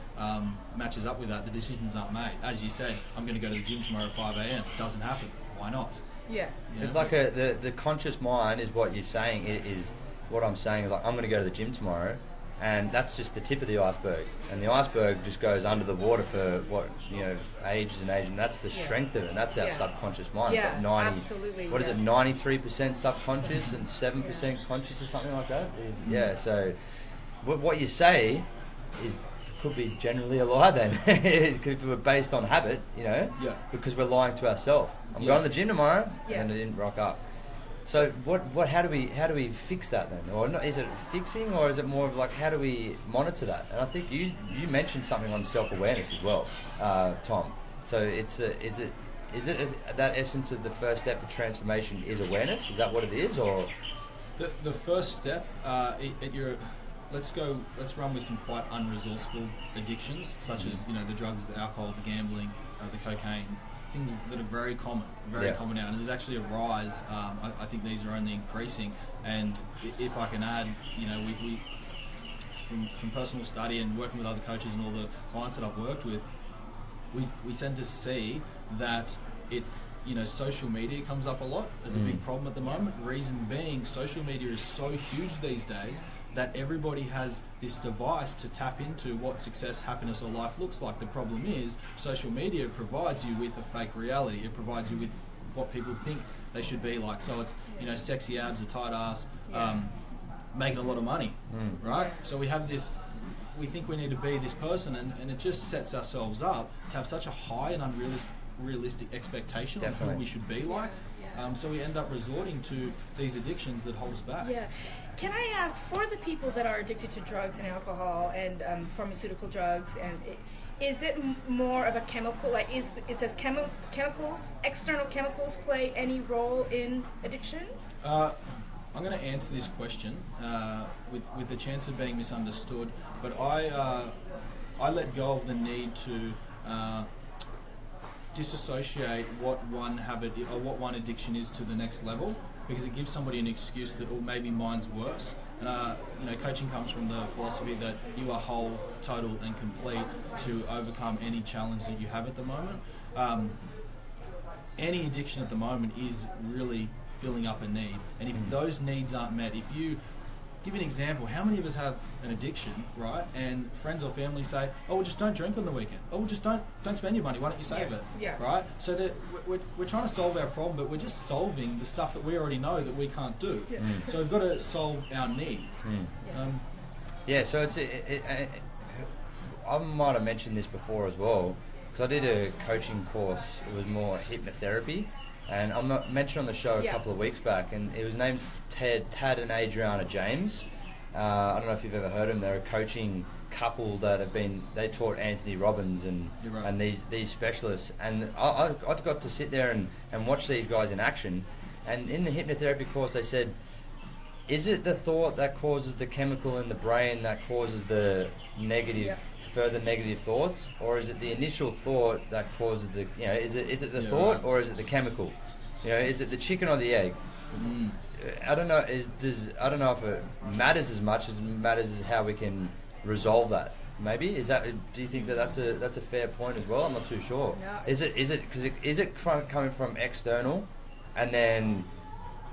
matches up with that, the decisions aren't made. As you said, I'm going to go to the gym tomorrow at 5 a.m. It doesn't happen. Why not? Yeah. It's like the conscious mind is what you're saying. It is what I'm saying is like, I'm going to go to the gym tomorrow. And that's just the tip of the iceberg. And the iceberg just goes under the water for ages and ages. And that's the strength of it. And that's our subconscious mind. Yeah, it's like absolutely. What is it, 93% subconscious and 7% conscious or something like that? Yeah, so what you say could be generally a lie then. It could be based on habit, because we're lying to ourselves. I'm going to the gym tomorrow, and I didn't rock up. So how do we fix that then? Or not, is it fixing, or is it more of like, how do we monitor that? And I think you mentioned something on self-awareness as well, Tom. So is it that essence of the first step to transformation is awareness? Is that what it is, or the first step? Let's run with some quite unresourceful addictions, such as the drugs, the alcohol, the gambling, the cocaine. Things that are very common now, and there's actually a rise. I think these are only increasing, and if I can add, we from personal study and working with other coaches and all the clients that I've worked with, we tend to see that it's social media comes up a lot as a big problem at the moment. Reason being, social media is so huge these days that everybody has this device to tap into what success, happiness, or life looks like. The problem is, social media provides you with a fake reality. It provides you with what people think they should be like. So it's, sexy abs, a tight ass, making a lot of money, right? So we have this, we think we need to be this person, and it just sets ourselves up to have such a high and unrealistic expectation of who we should be like. So we end up resorting to these addictions that hold us back. Yeah. Can I ask, for the people that are addicted to drugs and alcohol and pharmaceutical drugs, and is it more of a chemical? Like, does chemicals, external chemicals, play any role in addiction? I'm going to answer this question with the chance of being misunderstood, but I let go of the need to disassociate what one habit or what one addiction is to the next level, because it gives somebody an excuse that, maybe mine's worse. And coaching comes from the philosophy that you are whole, total, and complete to overcome any challenge that you have at the moment. Any addiction at the moment is really filling up a need, and if those needs aren't met, if you give you an example, how many of us have an addiction, right? And friends or family say, "Oh, well, just don't drink on the weekend. Oh, well, just don't spend your money. Why don't you save it?" Yeah. Right? So that we're trying to solve our problem, but we're just solving the stuff that we already know that we can't do. Yeah. So we've got to solve our needs. So I might have mentioned this before as well, because I did a coaching course. It was more hypnotherapy. And I mentioned on the show a couple of weeks back, and it was named Tad and Adriana James. I don't know if you've ever heard of them. They're a coaching couple that they taught Anthony Robbins and these specialists. And I got to sit there and watch these guys in action. And in the hypnotherapy course, they said, is it the thought that causes the chemical in the brain that causes the further negative thoughts, or is it the initial thought that causes the, is it the thought, or is it the chemical? Is it the chicken or the egg? I don't know. I don't know if it matters as much as it matters as how we can resolve that. Maybe do you think that's a fair point as well? I'm not too sure. No. Is it coming from external, and then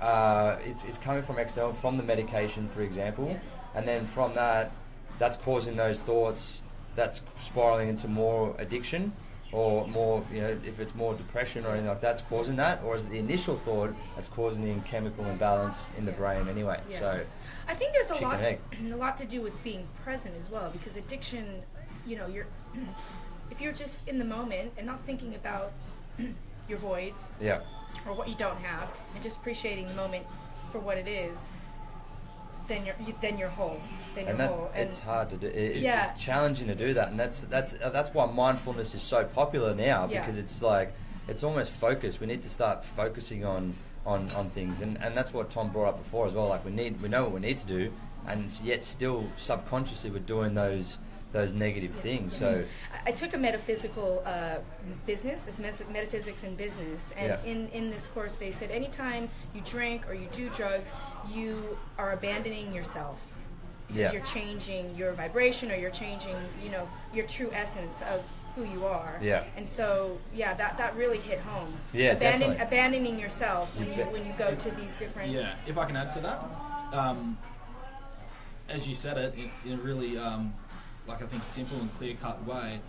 it's coming from external, from the medication, for example, and then from that's causing those thoughts, that's spiraling into more addiction, or more, if it's more depression or anything like that's causing that, or is it the initial thought that's causing the chemical imbalance in the brain anyway? Yeah. So I think there's a lot to do with being present as well, because addiction, if you're just in the moment and not thinking about your voids or what you don't have, and just appreciating the moment for what it is, then you're whole. And it's hard to do. It's challenging to do that, and that's why mindfulness is so popular now, because it's like it's almost focus. We need to start focusing on things, and that's what Tom brought up before as well. Like we know what we need to do, and yet still subconsciously we're doing those negative things. So I took a metaphysical business of metaphysics and business, and in this course they said anytime you drink or you do drugs, you are abandoning yourself. Because you're changing your vibration, or you're changing, your true essence of who you are. Yeah. And so, that really hit home. Yeah, definitely. Abandoning yourself when you go to these different... Yeah, if I can add to that, as you said it, in a really, I think, simple and clear-cut way,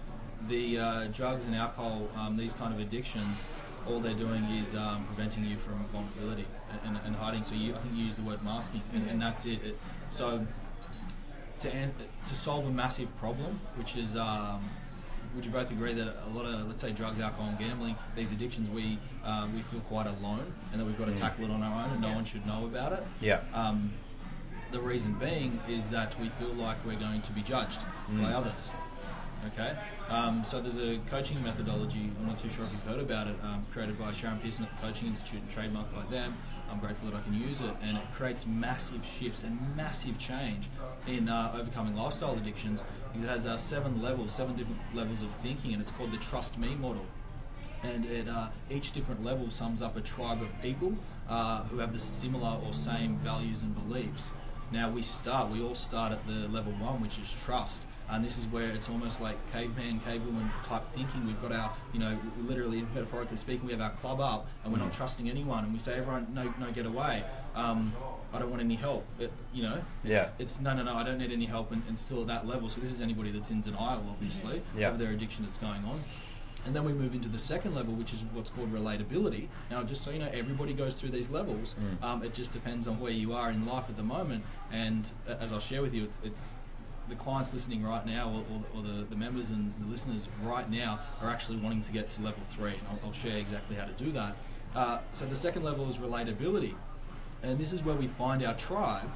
the drugs and alcohol, these kind of addictions, all they're doing is preventing you from vulnerability and hiding. So I think you use the word masking, and that's it. So... To solve a massive problem, which is, would you both agree that a lot of, let's say, drugs, alcohol, and gambling, these addictions, we feel quite alone, and that we've got to tackle it on our own, and no one should know about it. Yeah. The reason being is that we feel like we're going to be judged by others. Okay, so there's a coaching methodology, I'm not too sure if you've heard about it, created by Sharon Pearson at the Coaching Institute and trademarked by them. I'm grateful that I can use it, and it creates massive shifts and massive change in overcoming lifestyle addictions, because it has 7 different levels of thinking, and it's called the Trust Me model. And each different level sums up a tribe of people who have the similar or same values and beliefs. Now we all start at the level 1, which is trust. And this is where it's almost like caveman, cavewoman type thinking. We've got our, literally, metaphorically speaking, we have our club up, and we're not trusting anyone. And we say, everyone, no, get away. I don't want any help. It's no, I don't need any help, and still at that level. So this is anybody that's in denial, obviously, of their addiction that's going on. And then we move into the second level, which is what's called relatability. Now, just so you know, everybody goes through these levels. It just depends on where you are in life at the moment. And as I'll share with you, it's the clients listening right now, or the members and the listeners right now, are actually wanting to get to level 3. And I'll share exactly how to do that. So the second level is relatability. And this is where we find our tribe,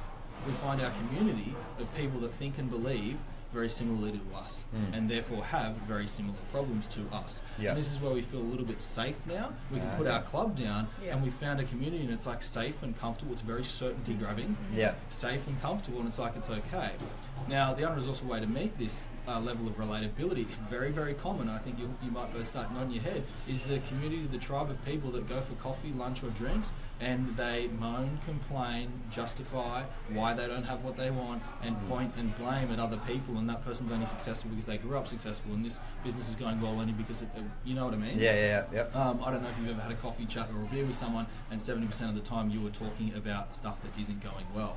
we find our community of people that think and believe very similarly to us, and therefore have very similar problems to us. And this is where we feel a little bit safe now. We can put our club down, and we found a community, and it's like safe and comfortable. It's very certainty grabbing, safe and comfortable, and it's like it's okay. Now, the unresourceful way to meet this level of relatability, very, very common, I think you might both start nodding your head, is the community, the tribe of people that go for coffee, lunch or drinks, and they moan, complain, justify why they don't have what they want, and point and blame at other people, and that person's only successful because they grew up successful, and this business is going well only because you know what I mean? Yeah. I don't know if you've ever had a coffee chat or a beer with someone, and 70% of the time you were talking about stuff that isn't going well.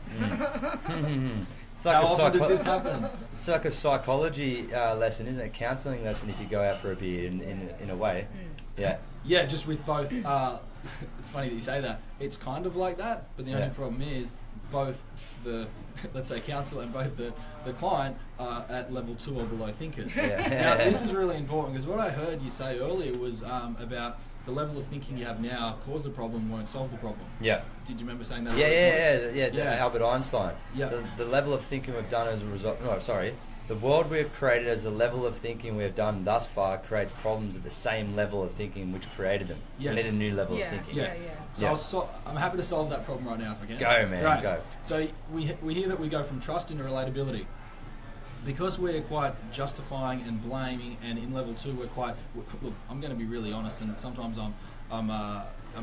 It's like How often does this happen? It's like a psychology lesson, isn't it? A counselling lesson if you go out for a beer in a way. Yeah, just with both. It's funny that you say that. It's kind of like that, but the only problem is both the, let's say, counsellor and both the client are at level 2 or below thinkers. Now, this is really important, because what I heard you say earlier was about the level of thinking you have now caused the problem, won't solve the problem. Yeah. Did you remember saying that? Yeah. Albert Einstein. Yeah. The level of thinking we've done as a result. The world we have created as the level of thinking we have done thus far creates problems at the same level of thinking which created them. Yes. We need a new level of thinking. So I'm happy to solve that problem right now if I can. Go, man. Right. Go. So we hear that we go from trust into relatability. Because we're quite justifying and blaming, and in level 2 we're quite... Look, I'm going to be really honest, and sometimes I'm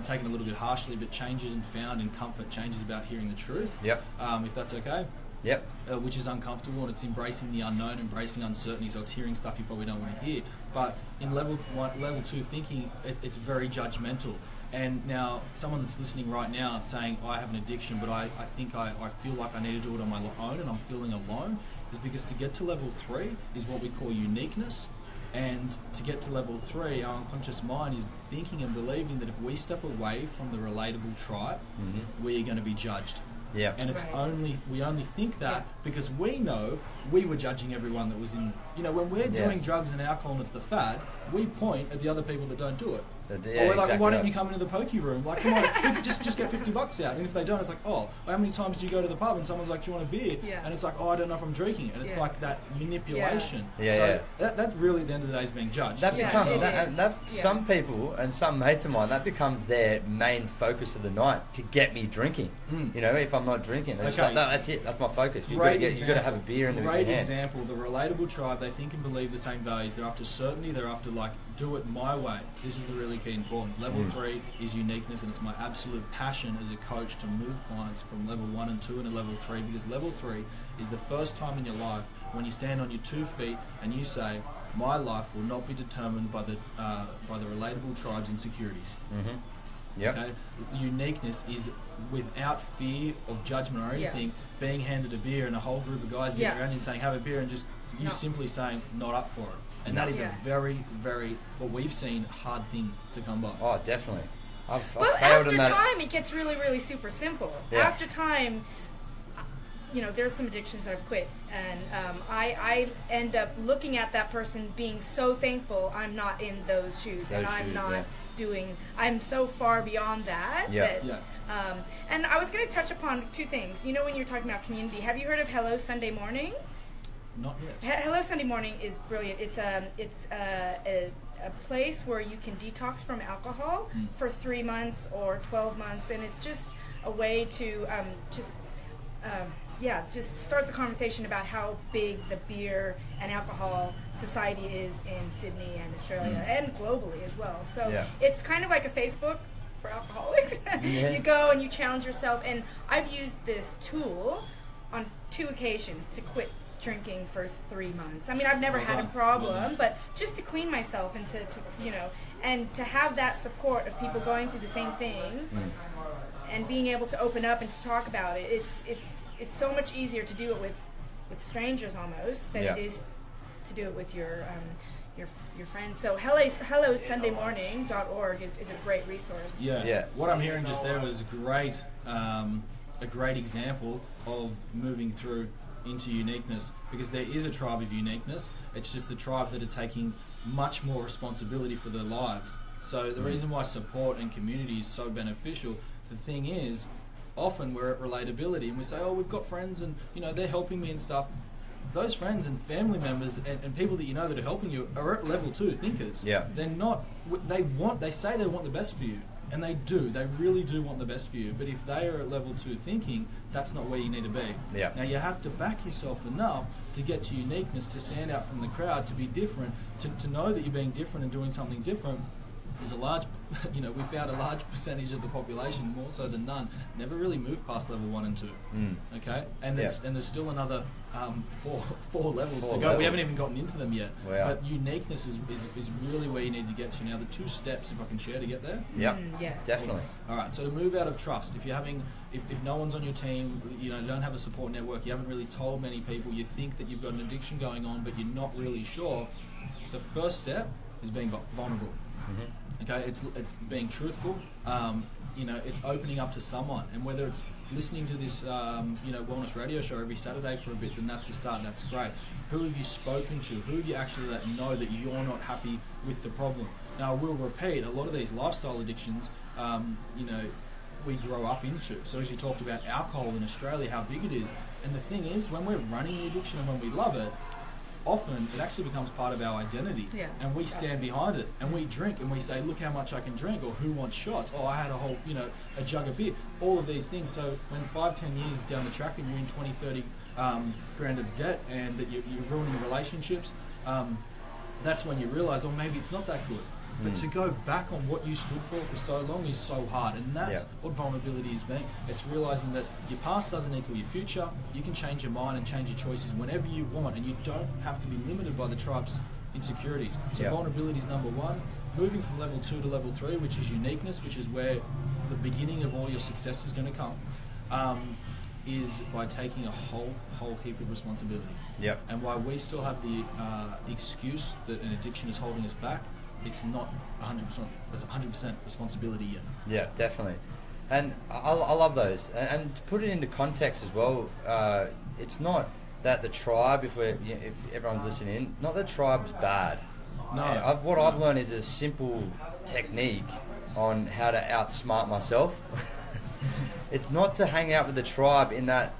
taken a little bit harshly, but change isn't found in comfort. Change is about hearing the truth. Yep. If that's okay. Yep. Which is uncomfortable, and it's embracing the unknown, embracing uncertainty. So it's hearing stuff you probably don't want to hear. But in level 2 thinking, it's very judgmental. And now someone that's listening right now saying, I have an addiction, but I think I feel like I need to do it on my own, and I'm feeling alone, is because to get to level 3 is what we call uniqueness. And to get to level 3, our unconscious mind is thinking and believing that if we step away from the relatable tribe, we're going to be judged. Yeah. And it's we only think that because we know we were judging everyone that was in, when we're doing drugs and alcohol and it's the fad, we point at the other people that don't do it. Or like, why don't you come into the pokey room? Like, come on, we could just get $50 out. And if they don't, it's like, oh, how many times do you go to the pub and someone's like, do you want a beer? Yeah. And it's like, oh, I don't know if I'm drinking. And it's like that manipulation. Yeah. So that really, at the end of the day, is being judged. That some people and some mates of mine, that becomes their main focus of the night, to get me drinking. You know, if I'm not drinking, it's like, no, that's it. That's my focus. You've got to have a beer in the hand. Great example. The relatable tribe. They think and believe the same values. They're after certainty. They're after like, do it my way. This is the really key importance. Level 3 is uniqueness, and it's my absolute passion as a coach to move clients from level 1 and 2 into level 3, because level 3 is the first time in your life when you stand on your 2 feet and you say, my life will not be determined by the relatable tribe's insecurities. Okay? Uniqueness is without fear of judgment or anything, being handed a beer and a whole group of guys getting around you and saying, have a beer, and just you simply saying, not up for it. And that is a very, very, what we've seen, hard thing to come by. Oh, definitely. I've well, failed in that. After time, it gets really, really super simple. Yeah. After time, you know, there's some addictions that I've quit, and I end up looking at that person being so thankful I'm not in those shoes, I'm not doing. I'm so far beyond that. And I was going to touch upon 2 things. You know, when you're talking about community, have you heard of Hello Sunday Morning? Not yet. Hello Sunday Morning is brilliant. It's a place where you can detox from alcohol for 3 months or 12 months, and it's just a way to just start the conversation about how big the beer and alcohol society is in Sydney and Australia and globally as well. So it's kind of like a Facebook for alcoholics. You go and you challenge yourself, and I've used this tool on 2 occasions to quit drinking for 3 months. I mean, I've never had a problem, but just to clean myself and to you know, and to have that support of people going through the same thing and being able to open up and to talk about it, it's so much easier to do it with strangers almost than it is to do it with your friends. So HelloSundayMorning.org is a great resource. What I'm hearing just there was great, a great example of moving through into uniqueness, because there is a tribe of uniqueness. It's just the tribe that are taking much more responsibility for their lives. So the reason why support and community is so beneficial, the thing is, often we're at relatability and we say, oh, we've got friends and, you know, they're helping me and stuff. Those friends and family members and people that you know that are helping you are at level 2 thinkers. They're not, they say they want the best for you. And they do. They really do want the best for you. But if they are at level 2 thinking, that's not where you need to be. Now, you have to back yourself enough to get to uniqueness, to stand out from the crowd, to be different, to know that you're being different and doing something different. Is a large, you know, we found a large percentage of the population, more so than none, never really moved past level 1 and 2. Okay, and there's still another four levels to go. We haven't even gotten into them yet. But uniqueness is really where you need to get to. Now, the 2 steps, if I can share, to get there. Definitely. All right. So to move out of trust, if you're having, if no one's on your team, you know, you don't have a support network, you haven't really told many people, you think that you've got an addiction going on, but you're not really sure. The first step is being vulnerable. Okay, it's being truthful. You know, it's opening up to someone, and whether it's listening to this, you know, wellness radio show every Saturday for a bit, then that's the start. That's great. Who have you spoken to? Who have you actually let know that you're not happy with the problem? Now, I will repeat, a lot of these lifestyle addictions, you know, we grow up into. So as you talked about alcohol in Australia, how big it is, and the thing is, when we're running the addiction and when we love it, often it actually becomes part of our identity, and we stand behind it, and we drink, and we say, look how much I can drink, or who wants shots, oh, I had a whole, you know, a jug of beer, all of these things. So when 5-10 years down the track and you're in 20-30 grand of debt, and that you're ruining relationships, that's when you realize, oh, maybe it's not that good. But to go back on what you stood for so long is so hard, and that's what vulnerability is being. It's realizing that your past doesn't equal your future. You can change your mind and change your choices whenever you want, and you don't have to be limited by the tribe's insecurities. So vulnerability is number 1. Moving from level 2 to level 3, which is uniqueness, which is where the beginning of all your success is going to come, is by taking a whole heap of responsibility. And while we still have the excuse that an addiction is holding us back, it's not 100% responsibility yet. Yeah, definitely. And I love those. And to put it into context as well, it's not that the tribe, if everyone's listening in, not that tribe's bad. No. What I've learned is a simple technique on how to outsmart myself. It's not to hang out with the tribe in that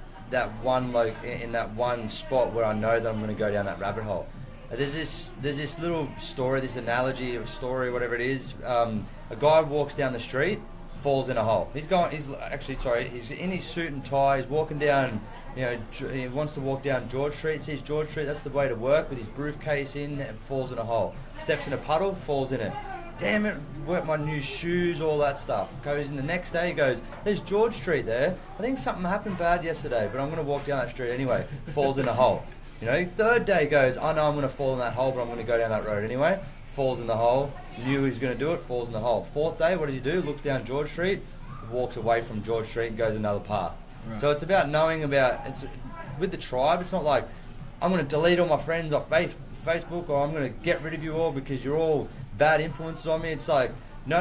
one spot where I know that I'm going to go down that rabbit hole. There's this little story, this analogy of story, whatever it is. A guy walks down the street, falls in a hole. He's in his suit and tie. He's walking down. He wants to walk down George Street. Sees George Street. That's the way to work, with his briefcase in, and falls in a hole. Steps in a puddle, falls in it. Damn it, work my new shoes, all that stuff. Goes in the next day, he goes, there's George Street there. I think something happened bad yesterday, but I'm going to walk down that street anyway. Falls in a hole. Third day goes, I know I'm going to fall in that hole, but I'm going to go down that road anyway. Falls in the hole. Knew he was going to do it, falls in the hole. Fourth day, what does he do? Looks down George Street, walks away from George Street and goes another path. Right. So it's about knowing with the tribe, it's not like, I'm going to delete all my friends off Facebook, or I'm going to get rid of you all because you're all bad influences on me. It's like, no,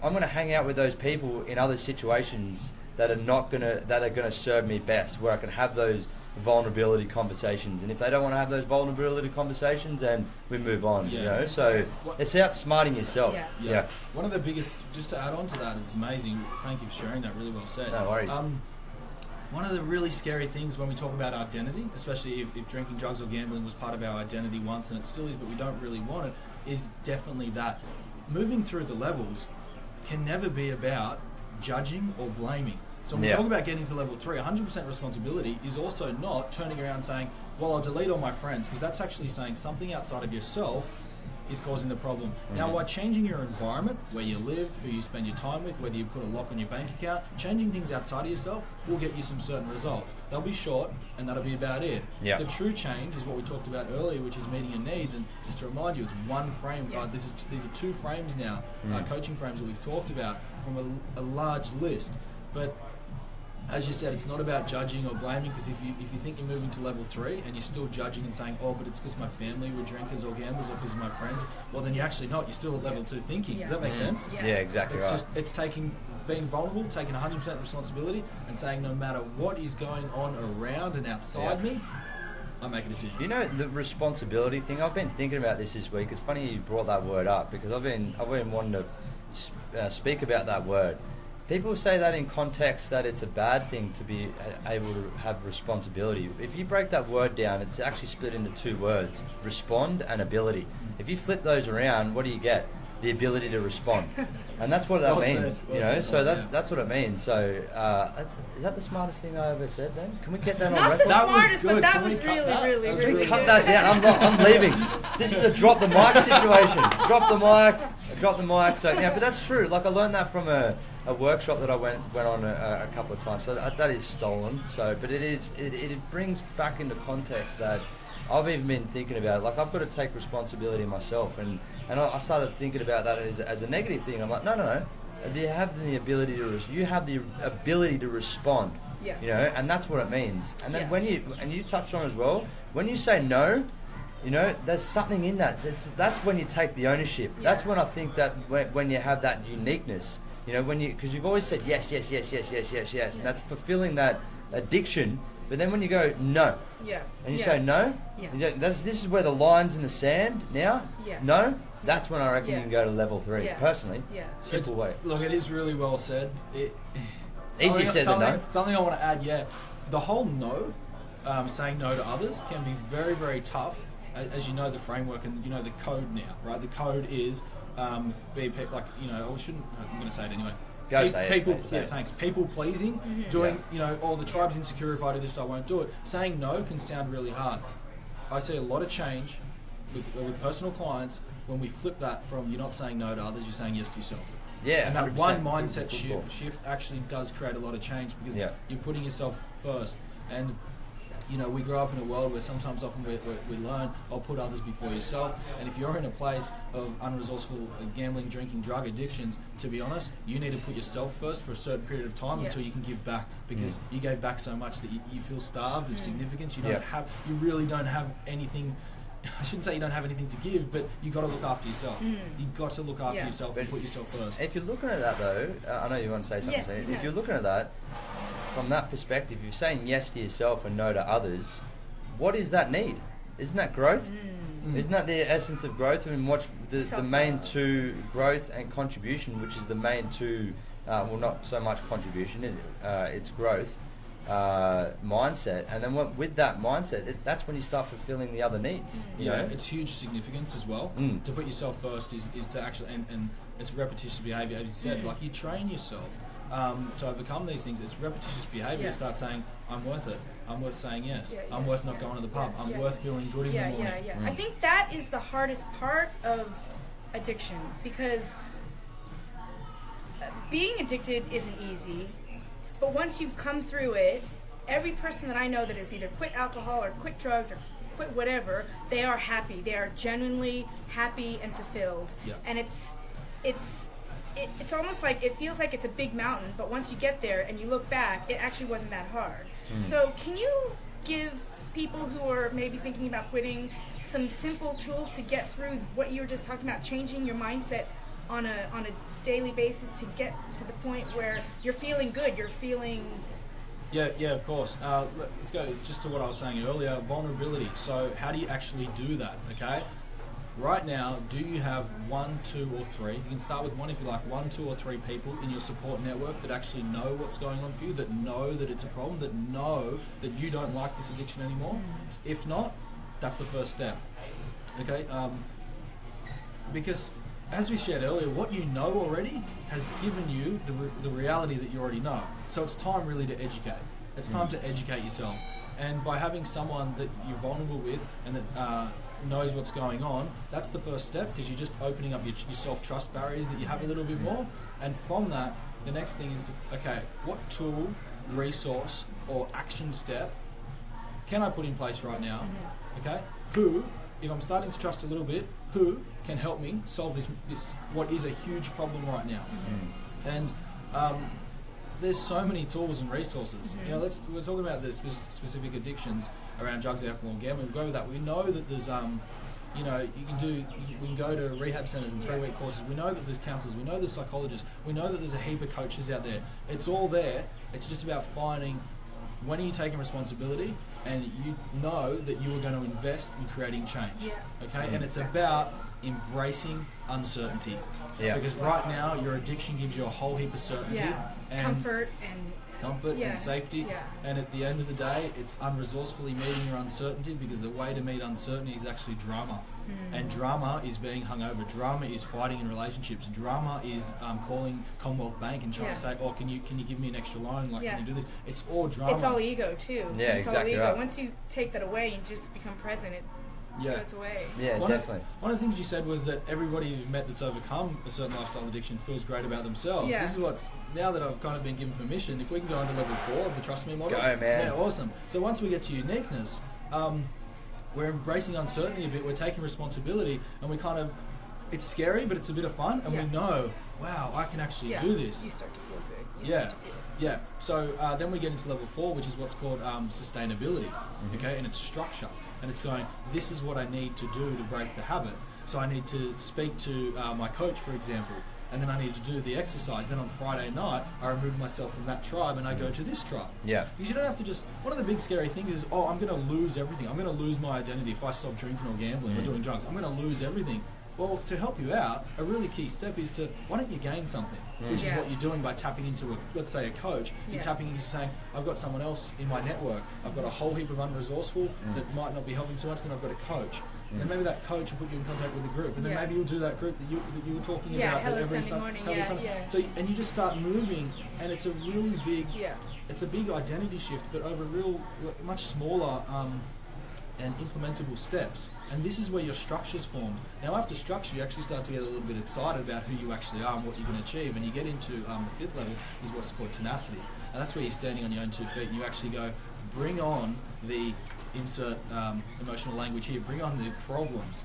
I'm going to hang out with those people in other situations that are going to serve me best, where I can have those vulnerability conversations. And if they don't want to have those vulnerability conversations, then we move on. So it's outsmarting yourself. Yeah. One of the biggest, just to add on to that, it's amazing, thank you for sharing that, really well said. No worries. One of the really scary things when we talk about identity, especially if drinking, drugs or gambling was part of our identity once, and it still is, but we don't really want it, is definitely that moving through the levels can never be about judging or blaming. So when we talk about getting to level 3, 100% responsibility is also not turning around and saying, well, I'll delete all my friends, because that's actually saying something outside of yourself is causing the problem. Mm-hmm. Now, by changing your environment, where you live, who you spend your time with, whether you put a lock on your bank account, changing things outside of yourself will get you some certain results. They'll be short, and that'll be about it. Yep. The true change is what we talked about earlier, which is meeting your needs. And just to remind you, it's one frame. These are 2 frames now, coaching frames that we've talked about from a large list. But as you said, it's not about judging or blaming, because if you think you're moving to level 3 and you're still judging and saying, oh, but it's because my family were drinkers or gamblers or because of my friends, well, then you're actually not. You're still at level 2 thinking. Does that make sense? Yeah, exactly. It's being vulnerable, taking 100% responsibility, and saying no matter what is going on around and outside me, I make a decision. The responsibility thing, I've been thinking about this week. It's funny you brought that word up, because I've been wanting to speak about that word. People say that in context that it's a bad thing to be able to have responsibility. If you break that word down, it's actually split into 2 words, respond and ability. If you flip those around, what do you get? The ability to respond. And that's what that means. That's what it means. So is that the smartest thing I ever said then? Can we get that on record? Not the smartest, but that was really good. Cut that down. I'm leaving. This is a drop the mic situation. Drop the mic. So but that's true. Like, I learned that from a workshop that I went on a couple of times. So that is stolen. So, but it brings back into context that I've even been thinking about it. Like, I've got to take responsibility myself, and I started thinking about that as a negative thing. I'm like, no. You have the ability to respond. Yeah. And that's what it means. And then when you touched on as well, when you say no, there's something in that. That's when you take the ownership. Yeah. That's when I think that when you have that uniqueness. Because you've always said yes, and that's fulfilling that addiction. But then when you go no, and you say no, this is where the line's in the sand now. No, that's when I reckon you can go to level 3. Personally, simple way. Look, it is really well said. Easy said than done. Something I want to add. The whole no, saying no to others can be very, very tough. As you know the framework and the code now, right? The code is. I'm going to say it anyway. Thanks. People pleasing, doing, all the tribe's insecure. If I do this, I won't do it. Saying no can sound really hard. I see a lot of change with personal clients when we flip that from you're not saying no to others, you're saying yes to yourself. Yeah, and that one mindset shift actually does create a lot of change, because you're putting yourself first. And we grow up in a world where often we learn, put others before yourself. And if you're in a place of unresourceful gambling, drinking, drug addictions, to be honest, you need to put yourself first for a certain period of time until you can give back, because you gave back so much that you feel starved of significance. You really don't have anything. I shouldn't say you don't have anything to give, but you got to look after yourself. You got to look after yourself and put yourself first. If you're looking at that though, I know you want to say something. If you're looking at that from that perspective, you're saying yes to yourself and no to others. What is that need? Isn't that growth? Isn't that the essence of growth? I mean, what's the main two, growth and contribution, which is the main two, well, not so much contribution, it's growth mindset. And then with that mindset, that's when you start fulfilling the other needs. You know? It's huge significance as well. To put yourself first is to actually, and it's repetitious behavior, as you said, like you train yourself to overcome these things. It's repetitious behavior to start saying, I'm worth it. I'm worth saying yes. I'm worth not going to the pub. I'm worth feeling good in the morning. I think that is the hardest part of addiction, because being addicted isn't easy, but once you've come through it, every person that I know that has either quit alcohol or quit drugs or quit whatever, they are happy. They are genuinely happy and fulfilled. And it's almost like, it feels like it's a big mountain, but once you get there and you look back, it actually wasn't that hard. So can you give people who are maybe thinking about quitting some simple tools to get through what you were just talking about, changing your mindset on a daily basis to get to the point where you're feeling good, you're feeling... Yeah, of course. Let's go just to what I was saying earlier, vulnerability. So how do you actually do that, okay? Right now, do you have 1, 2 or 3? You can start with one if you like, 1, 2 or 3 people in your support network that actually know what's going on for you, that know that it's a problem, that know that you don't like this addiction anymore. If not, that's the first step, okay? Because as we shared earlier, what you know already has given you the reality that you already know. So it's time really to educate. It's time to educate yourself. And by having someone that you're vulnerable with and that knows what's going on, that's the first step, because you're just opening up your self-trust barriers that you have a little bit more. And from that, the next thing is to, okay, what tool, resource or action step can I put in place right now? Okay, who, if I'm starting to trust a little bit, who can help me solve this what is a huge problem right now? And there's so many tools and resources. You know, we're talking about the specific addictions around drugs, alcohol, and gambling. We'll go with that. We know that there's, you know, we can go to rehab centers and 3-week courses. We know that there's counselors. We know there's psychologists. We know that there's a heap of coaches out there. It's all there. It's just about finding when are you taking responsibility, and you know that you are going to invest in creating change. Okay, and it's about embracing uncertainty. Because right now your addiction gives you a whole heap of certainty and comfort and safety, and at the end of the day it's unresourcefully meeting your uncertainty, because the way to meet uncertainty is actually drama. And drama is being hungover, drama is fighting in relationships, drama is calling Commonwealth Bank and trying to say, oh, can you give me an extra loan, like can you do this? It's all drama. It's all ego too. It's exactly all ego. Right. Once you take that away and just become present, it goes away. Definitely. One of the things you said was that everybody you've met that's overcome a certain lifestyle addiction feels great about themselves. This is what's, now that I've kind of been given permission, if we can go into level 4 of the Trust Me model. Go, man. Yeah, awesome. So once we get to uniqueness, we're embracing uncertainty a bit, we're taking responsibility, and we kind of, it's scary, but it's a bit of fun, and we know, wow, I can actually do this. You start to feel good. You start to feel it. Yeah, so then we get into level 4, which is what's called sustainability, okay, and it's structure. And it's going, this is what I need to do to break the habit. So I need to speak to my coach, for example, and then I need to do the exercise. Then on Friday night, I remove myself from that tribe and I go to this tribe. Because you don't have to just, one of the big scary things is, oh, I'm going to lose everything. I'm going to lose my identity if I stop drinking or gambling or doing drugs. I'm going to lose everything. Well, to help you out, a really key step is to, why don't you gain something? Which is what you're doing by tapping into, let's say a coach. You're tapping into saying, I've got someone else in my network. I've got a whole heap of unresourceful that might not be helping too much. Then I've got a coach. And maybe that coach will put you in contact with a group. And then maybe you'll do that group that you were talking about. Hello Sunday morning. So, and you just start moving, and it's a really big, it's a big identity shift, but over real, much smaller and implementable steps. And this is where your structure's formed. Now after structure, you actually start to get a little bit excited about who you actually are and what you're going to achieve. And you get into the 5th level is what's called tenacity. And that's where you're standing on your own 2 feet and you actually go, bring on the, insert emotional language here, bring on the problems.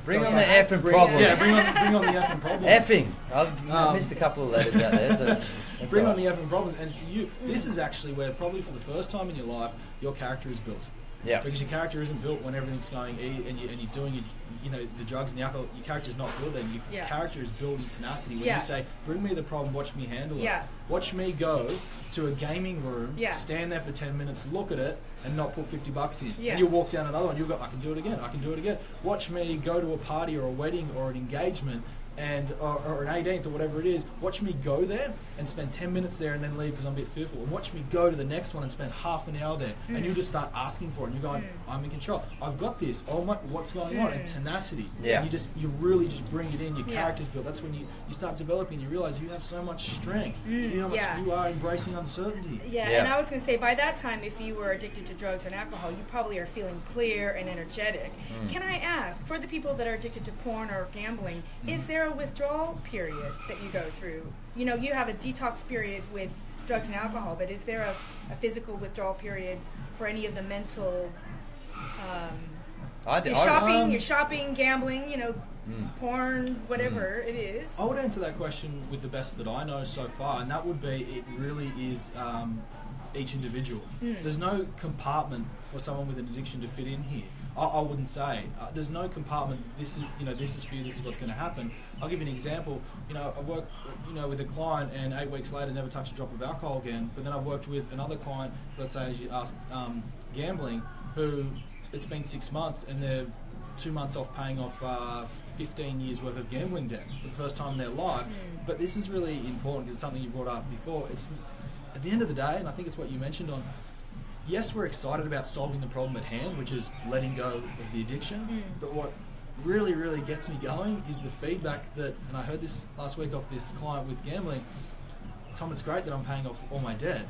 Bring on the effing problems. Yeah, bring on the effing problems. Effing. I've missed a couple of letters out there. So bring on the effing problems. And it's you. This is actually where probably for the first time in your life, your character is built. Yeah. Because your character isn't built when everything's going and you're doing the drugs and the alcohol. Your character's not built then. Your character is built in tenacity. When you say, bring me the problem, watch me handle it. Watch me go to a gaming room, stand there for 10 minutes, look at it, and not put $50 in. And you'll walk down another one, you'll go, I can do it again, I can do it again. Watch me go to a party or a wedding or an engagement or an 18th or whatever it is, watch me go there and spend 10 minutes there and then leave because I'm a bit fearful, and watch me go to the next one and spend half an hour there, and you just start asking for it and you're going, I'm in control, I've got this, oh my, what's going on, and tenacity. And you really just bring it in, your character's built. That's when you start developing, you realize you have so much strength, you know how much you are embracing uncertainty. And I was going to say, by that time, if you were addicted to drugs and alcohol, you probably are feeling clear and energetic. Can I ask, for the people that are addicted to porn or gambling, is there a withdrawal period that you go through? You know, you have a detox period with drugs and alcohol, but is there a physical withdrawal period for any of the mental you're shopping, gambling, porn, whatever it is? I would answer that question with the best that I know so far, and that would be, it really is each individual. There's no compartment for someone with an addiction to fit in here. I wouldn't say. There's no compartment. This is for you. This is what's going to happen. I'll give you an example. I worked, with a client, and 8 weeks later, never touched a drop of alcohol again. But then I've worked with another client, let's say, as you asked, gambling, who it's been 6 months, and they're 2 months off paying off 15 years worth of gambling debt for the first time in their life. But this is really important because it's something you brought up before. It's at the end of the day, and I think it's what you mentioned on. Yes, we're excited about solving the problem at hand, which is letting go of the addiction. But what really, really gets me going is the feedback that, and I heard this last week off this client with gambling, Tom, it's great that I'm paying off all my debt,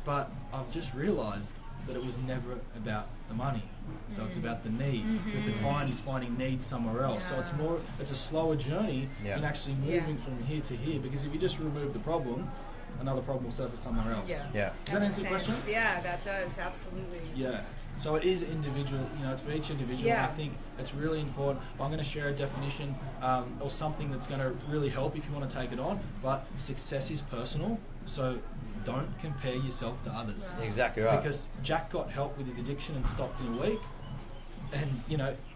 but I've just realised that it was never about the money. So it's about the needs, because the client is finding needs somewhere else. So it's a slower journey in actually moving from here to here, because if you just remove the problem, another problem will surface somewhere else. Does that answer the question? Yeah, that does, absolutely. Yeah. So it is individual, it's for each individual. And I think it's really important. I'm going to share a definition or something that's going to really help if you want to take it on, but success is personal, so don't compare yourself to others. Exactly right. Because Jack got help with his addiction and stopped in a week, and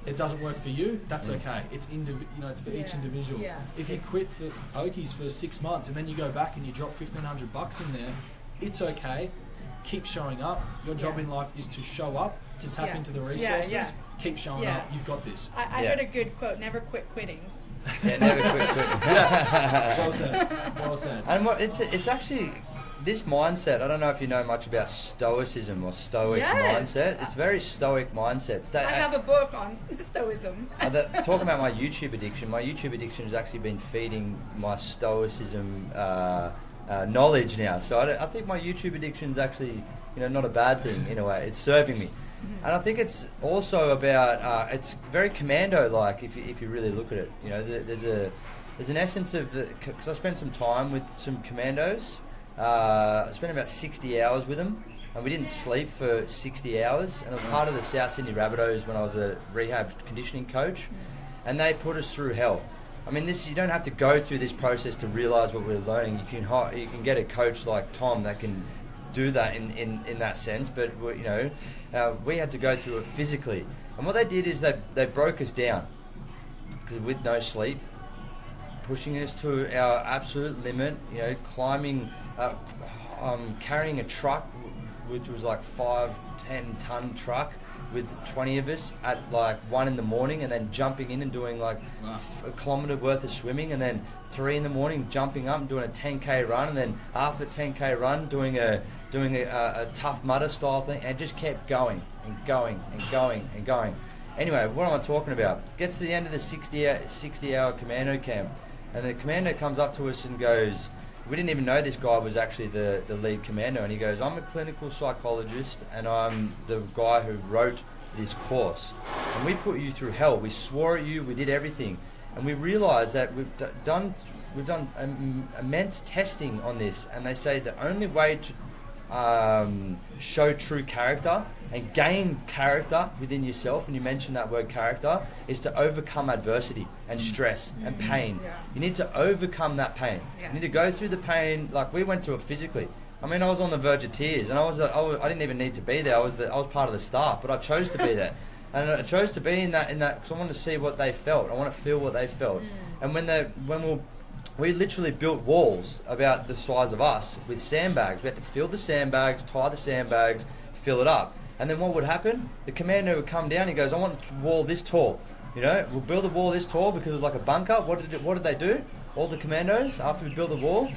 it doesn't work for you, that's okay. It's it's for each individual. If you quit for pokies for 6 months and then you go back and you drop $1,500 in there, it's okay. Keep showing up. Your job in life is to show up, to tap into the resources. Keep showing up. You've got this. I heard a good quote: "Never quit quitting." Never quit quitting. Well said. Well said. And it's actually this mindset. I don't know if you know much about stoicism or stoic mindset. It's very stoic mindset. I have a book on stoicism. Talking about my YouTube addiction has actually been feeding my stoicism knowledge now. So I think my YouTube addiction is actually not a bad thing in a way. It's serving me. And I think it's also about it's very commando-like if you really look at it. There's an essence of because I spent some time with some commandos. I spent about 60 hours with them, and we didn't sleep for 60 hours. And I was part of the South Sydney Rabbitohs when I was a rehab conditioning coach, and they put us through hell. I mean, you don't have to go through this process to realise what we're learning. You can get a coach like Tom that can do that in that sense, but we had to go through it physically. And what they did is they broke us down, because with no sleep, pushing us to our absolute limit, climbing, carrying a truck, which was like 5-10 ton truck with 20 of us at like 1 a.m, and then jumping in and doing like a kilometre worth of swimming, and then 3 a.m, jumping up and doing a 10k run, and then after 10k run doing a Tough Mudder style thing, and it just kept going and going and going and going. Anyway, what am I talking about? Gets to the end of the 60-hour commando camp, and the commando comes up to us and goes, we didn't even know this guy was actually the lead commando, and he goes, I'm a clinical psychologist and I'm the guy who wrote this course, and we put you through hell. We swore at you, we did everything, and we realised that we've done immense testing on this, and they say the only way to show true character and gain character within yourself, and you mentioned that word character, is to overcome adversity and stress and pain. You need to overcome that pain. You need to go through the pain, like we went through it physically. I mean, I was on the verge of tears, and I didn't even need to be there. I was part of the staff, but I chose to be there, and I chose to be in that because I wanted to see what they felt. I want to feel what they felt, and we literally built walls about the size of us with sandbags. We had to fill the sandbags, tie the sandbags, fill it up, and then what would happen? The commander would come down. He goes, "I want the wall this tall. We'll build a wall this tall because it was like a bunker." What did they do? All the commandos, after we built the wall,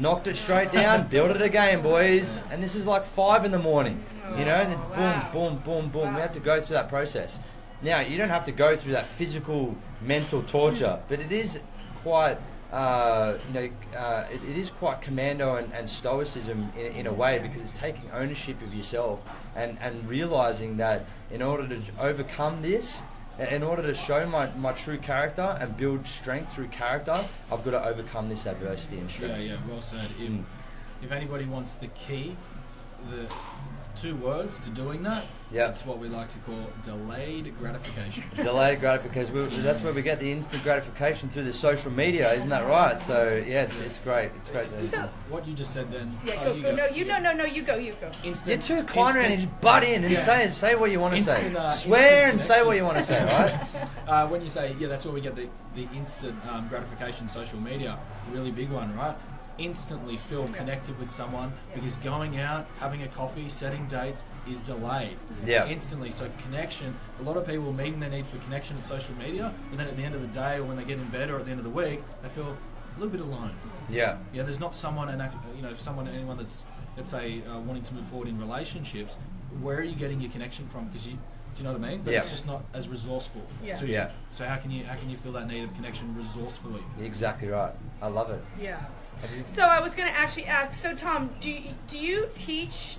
knocked it straight down, built it again, boys. And this is like 5 a.m. And then boom, boom, boom, boom. We had to go through that process. Now, you don't have to go through that physical, mental torture, but it is quite, it is quite commando and stoicism in a way, because it's taking ownership of yourself and realizing that in order to overcome this, in order to show my true character and build strength through character, I've got to overcome this adversity and stress. Yeah, well said. If anybody wants the key, the 2 words to doing that, that's what we like to call delayed gratification. Delayed gratification. That's where we get the instant gratification through the social media, isn't that right? So yeah, it's great. It's great. So what you just said then. Yeah, go. No, you go. Instant, you're too kind and just butt in and say what you want to say. Swear and say what you want to say, right? When you say that's where we get the instant gratification. Social media, really big one, right? Instantly feel connected with someone, because going out, having a coffee, setting dates is delayed. Instantly. So connection, a lot of people meeting their need for connection on social media, but then at the end of the day, or when they get in bed, or at the end of the week, they feel a little bit alone. There's not someone, anyone that's, let's say, wanting to move forward in relationships. Where are you getting your connection from? Because do you know what I mean? But it's just not as resourceful to you. So how can you feel that need of connection resourcefully? Exactly right. I love it. So I was going to actually ask, so Tom, do you teach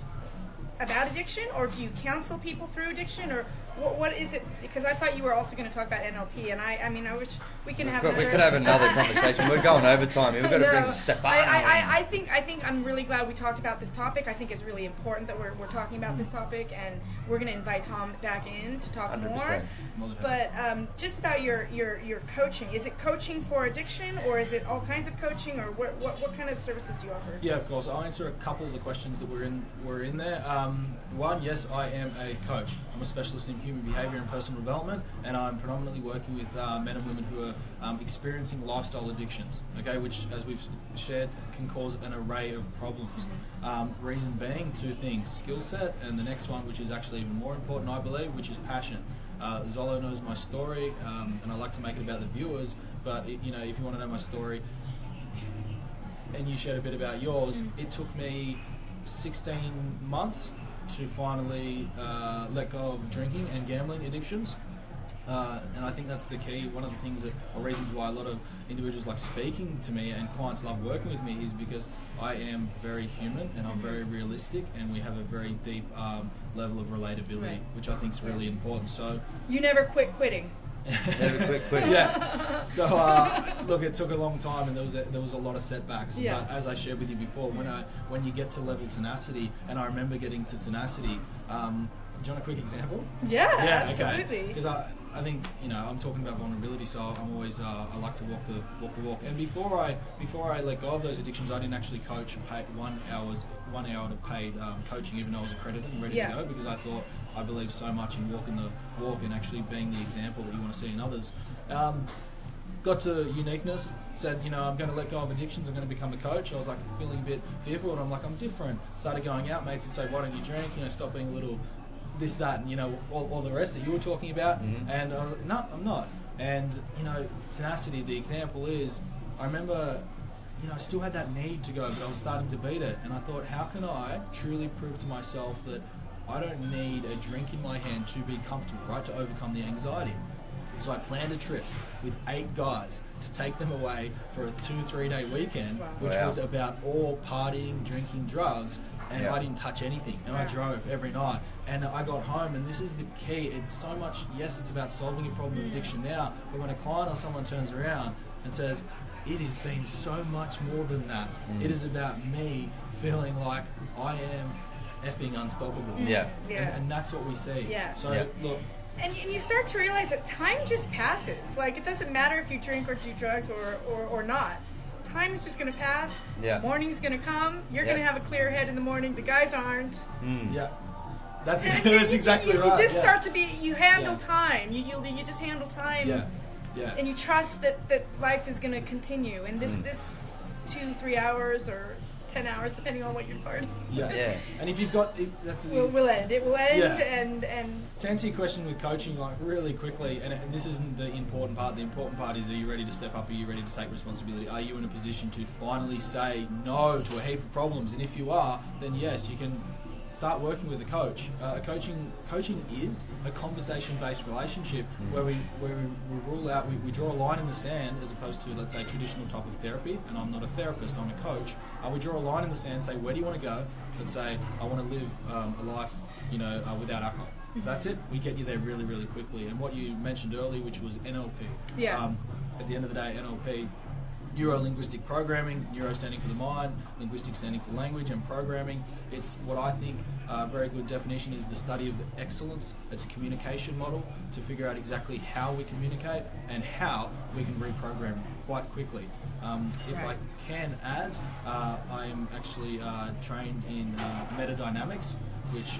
about addiction, or do you counsel people through addiction, or what is it? Because I thought you were also going to talk about NLP, and I wish we can have. We could have another conversation. We're going over time. We've got to bring Stefan. I think I'm really glad we talked about this topic. I think it's really important that we're talking about this topic, and we're going to invite Tom back in to talk 100%. more. But just about your coaching, is it coaching for addiction, or is it all kinds of coaching, or what kind of services do you offer? Yeah, of course. I'll answer a couple of the questions that were in there. One, yes, I am a coach. I'm a specialist in human behavior and personal development, and I'm predominantly working with men and women who are experiencing lifestyle addictions, which, as we've shared, can cause an array of problems. Reason being 2 things: skill set, and the next one, which is actually even more important, I believe, which is passion. Zollo knows my story, and I like to make it about the viewers, but if you want to know my story, and you shared a bit about yours, it took me 16 months to finally let go of drinking and gambling addictions. And I think that's the key. One of the things or reasons why a lot of individuals like speaking to me and clients love working with me is because I am very human and I'm very realistic, and we have a very deep level of relatability, which I think is really important. So you never quit quitting. Never quit quitting. Yeah. So look, it took a long time, and there was a lot of setbacks. Yeah. But as I shared with you before, when you get to level tenacity, and I remember getting to tenacity. Do you want a quick example? Yeah, absolutely. Because I think I'm talking about vulnerability, so I'm always I like to walk the walk. And before I let go of those addictions, I didn't actually coach and pay 1 hour to paid coaching, even though I was accredited and ready to go, because I believe so much in walking the walk and actually being the example that you want to see in others. Got to uniqueness, said, I'm going to let go of addictions, I'm going to become a coach. I was like feeling a bit fearful, and I'm like, I'm different. Started going out, mates would say, why don't you drink? Stop being a little this, that, and all the rest that you were talking about. And I was like, no, I'm not. And tenacity, the example is, I remember I still had that need to go, but I was starting to beat it, and I thought, how can I truly prove to myself that I don't need a drink in my hand to be comfortable, right, to overcome the anxiety. So I planned a trip with 8 guys to take them away for a 2-3 day weekend, which was about all partying, drinking, drugs, and I didn't touch anything. And I drove every night. And I got home, and this is the key. It's so much, yes, it's about solving a problem of addiction now, but when a client or someone turns around and says, it has been so much more than that. It is about me feeling like I am effing unstoppable. And that's what we see. So look. And you start to realize that time just passes. Like, it doesn't matter if you drink or do drugs or not. time's just going to pass. Yeah. Morning's going to come. You're Yeah. going to have a clear head in the morning. The guys aren't. Yeah. That's And that's exactly right. You just yeah. start to be. You handle Yeah. time. You just handle time. Yeah. Yeah. And you trust that life is going to continue. And this 2-3 hours or 10 hours, depending on what you're part. Yeah. Yeah. And if you've got that's We'll end. It will end. Yeah. And to answer your question with coaching, like really quickly, and this isn't the important part. The important part is: are you ready to step up? Are you ready to take responsibility? Are you in a position to finally say no to a heap of problems? And if you are, then yes, you can start working with a coach. Coaching is a conversation-based relationship where we rule out, we draw a line in the sand as opposed to, let's say, traditional type of therapy. And I'm not a therapist, I'm a coach. We draw a line in the sand, say, where do you want to go? Let's say, I want to live a life, without alcohol. If that's it, we get you there really, really quickly. And what you mentioned earlier, which was NLP. Yeah. At the end of the day, NLP, neuro-linguistic programming, neuro standing for the mind, linguistic standing for language, and programming. It's what I think a very good definition is the study of the excellence. It's a communication model to figure out exactly how we communicate and how we can reprogram quite quickly. If I can add, I'm actually trained in metadynamics, which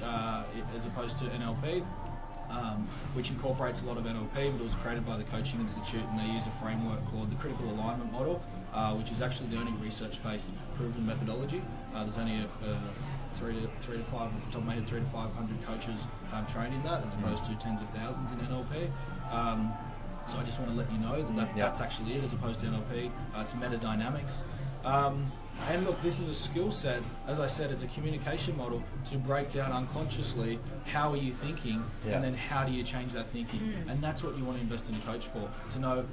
as opposed to NLP, which incorporates a lot of NLP, but it was created by the Coaching Institute, and they use a framework called the Critical Alignment Model, which is actually the only research-based proven methodology. There's only 3 to 5, off the top of my head, 300 to 500 coaches trained in that, as opposed to tens of thousands in NLP. So I just want to let you know that that's actually it, as opposed to NLP. It's metadynamics. And look, this is a skill set. As I said, it's a communication model to break down unconsciously how are you thinking, and then how do you change that thinking. And that's what you want to invest in a coach for, to know.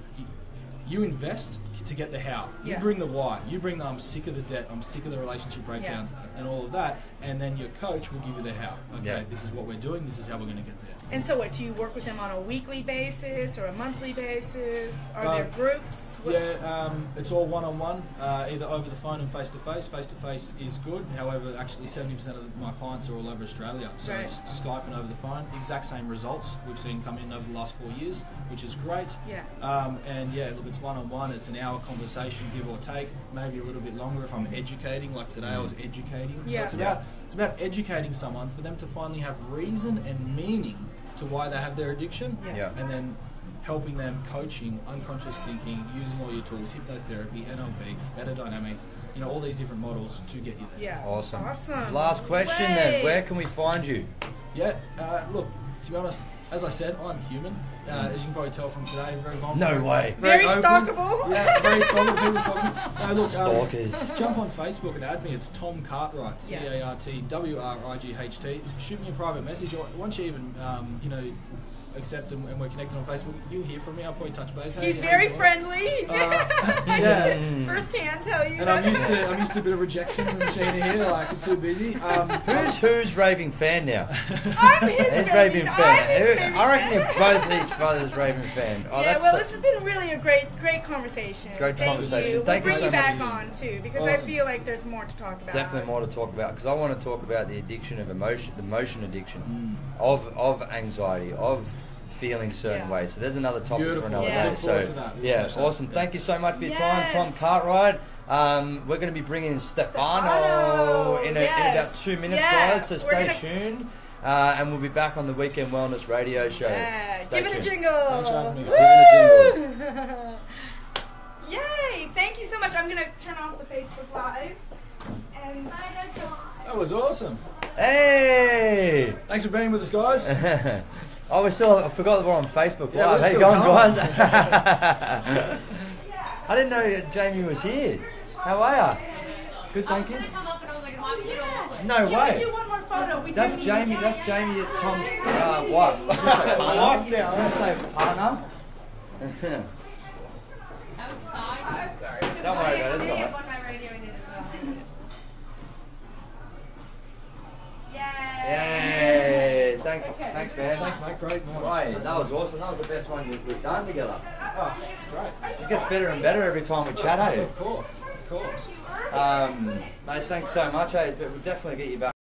You invest to get the how. You bring the why. You bring the I'm sick of the debt, I'm sick of the relationship breakdowns, and all of that. And then your coach will give you the how. Okay, this is what we're doing, this is how we're going to get there. And so what, do you work with them on a weekly basis or a monthly basis? Are there groups? It's all one-on-one, either over the phone and face-to-face. Face-to-face is good, however, actually 70% of my clients are all over Australia. So it's Skype and over the phone. Exact same results we've seen come in over the last 4 years, which is great. Look, it's one-on-one, it's an hour conversation, give or take, maybe a little bit longer if I'm educating, like today I was educating. So it's about educating someone for them to finally have reason and meaning to why they have their addiction, and then helping them coaching, unconscious thinking, using all your tools, hypnotherapy, NLP, metadynamics, all these different models to get you there. Awesome. Last question then, where can we find you? Look, to be honest, as I said, I'm human. As you can probably tell from today, very vulnerable. No way. Very open. stalkable. Very stalkable. People stalk me. No, look, Stalkers. Jump on Facebook and add me. It's Tom Cartwright, CARTWRIGHT. Shoot me a private message, or once you even, accept and we're connected on Facebook, you'll hear from me. I'll probably touch base. He's very friendly. He's first hand tell you. And I'm used to a bit of rejection from Sheena here. Like, I'm too busy. Who's raving fan now? I'm his raving fan. I reckon you're both each other's raving fan. This has been really a great conversation. Thank you. We'll Thank you bring so you back much. on too, because I feel like there's more to talk about. Definitely more to talk about, because I want to talk about the addiction of emotion, the emotion addiction, of anxiety, of feeling certain ways. So there's another topic for another day. Look forward to that. Awesome. Thank you so much for your time, Tom Cartwright. We're going to be bringing in Stefano in about 2 minutes, guys. So stay tuned. And we'll be back on the Weekend Wellness Radio Show. Give it a jingle. Thanks for having me. Give it a jingle. Yay! Thank you so much. I'm going to turn off the Facebook Live. And that was awesome. Hey! Thanks for being with us, guys. I forgot that we're on Facebook Live. How you going, guys? I didn't know Jamie was here. How are you? Good, thank you. No way. Do one more photo. That's Jamie. That's Jamie, Tom's wife. Wife now. I'm gonna say partner. I'm sorry. Don't worry about it. It's alright. Yay! Thanks, man. Thanks, mate. Great. Right, that was awesome. That was the best one we've done together. Oh, great. It gets better and better every time we chat, Of course. Mate, thanks so much, but we'll definitely get you back.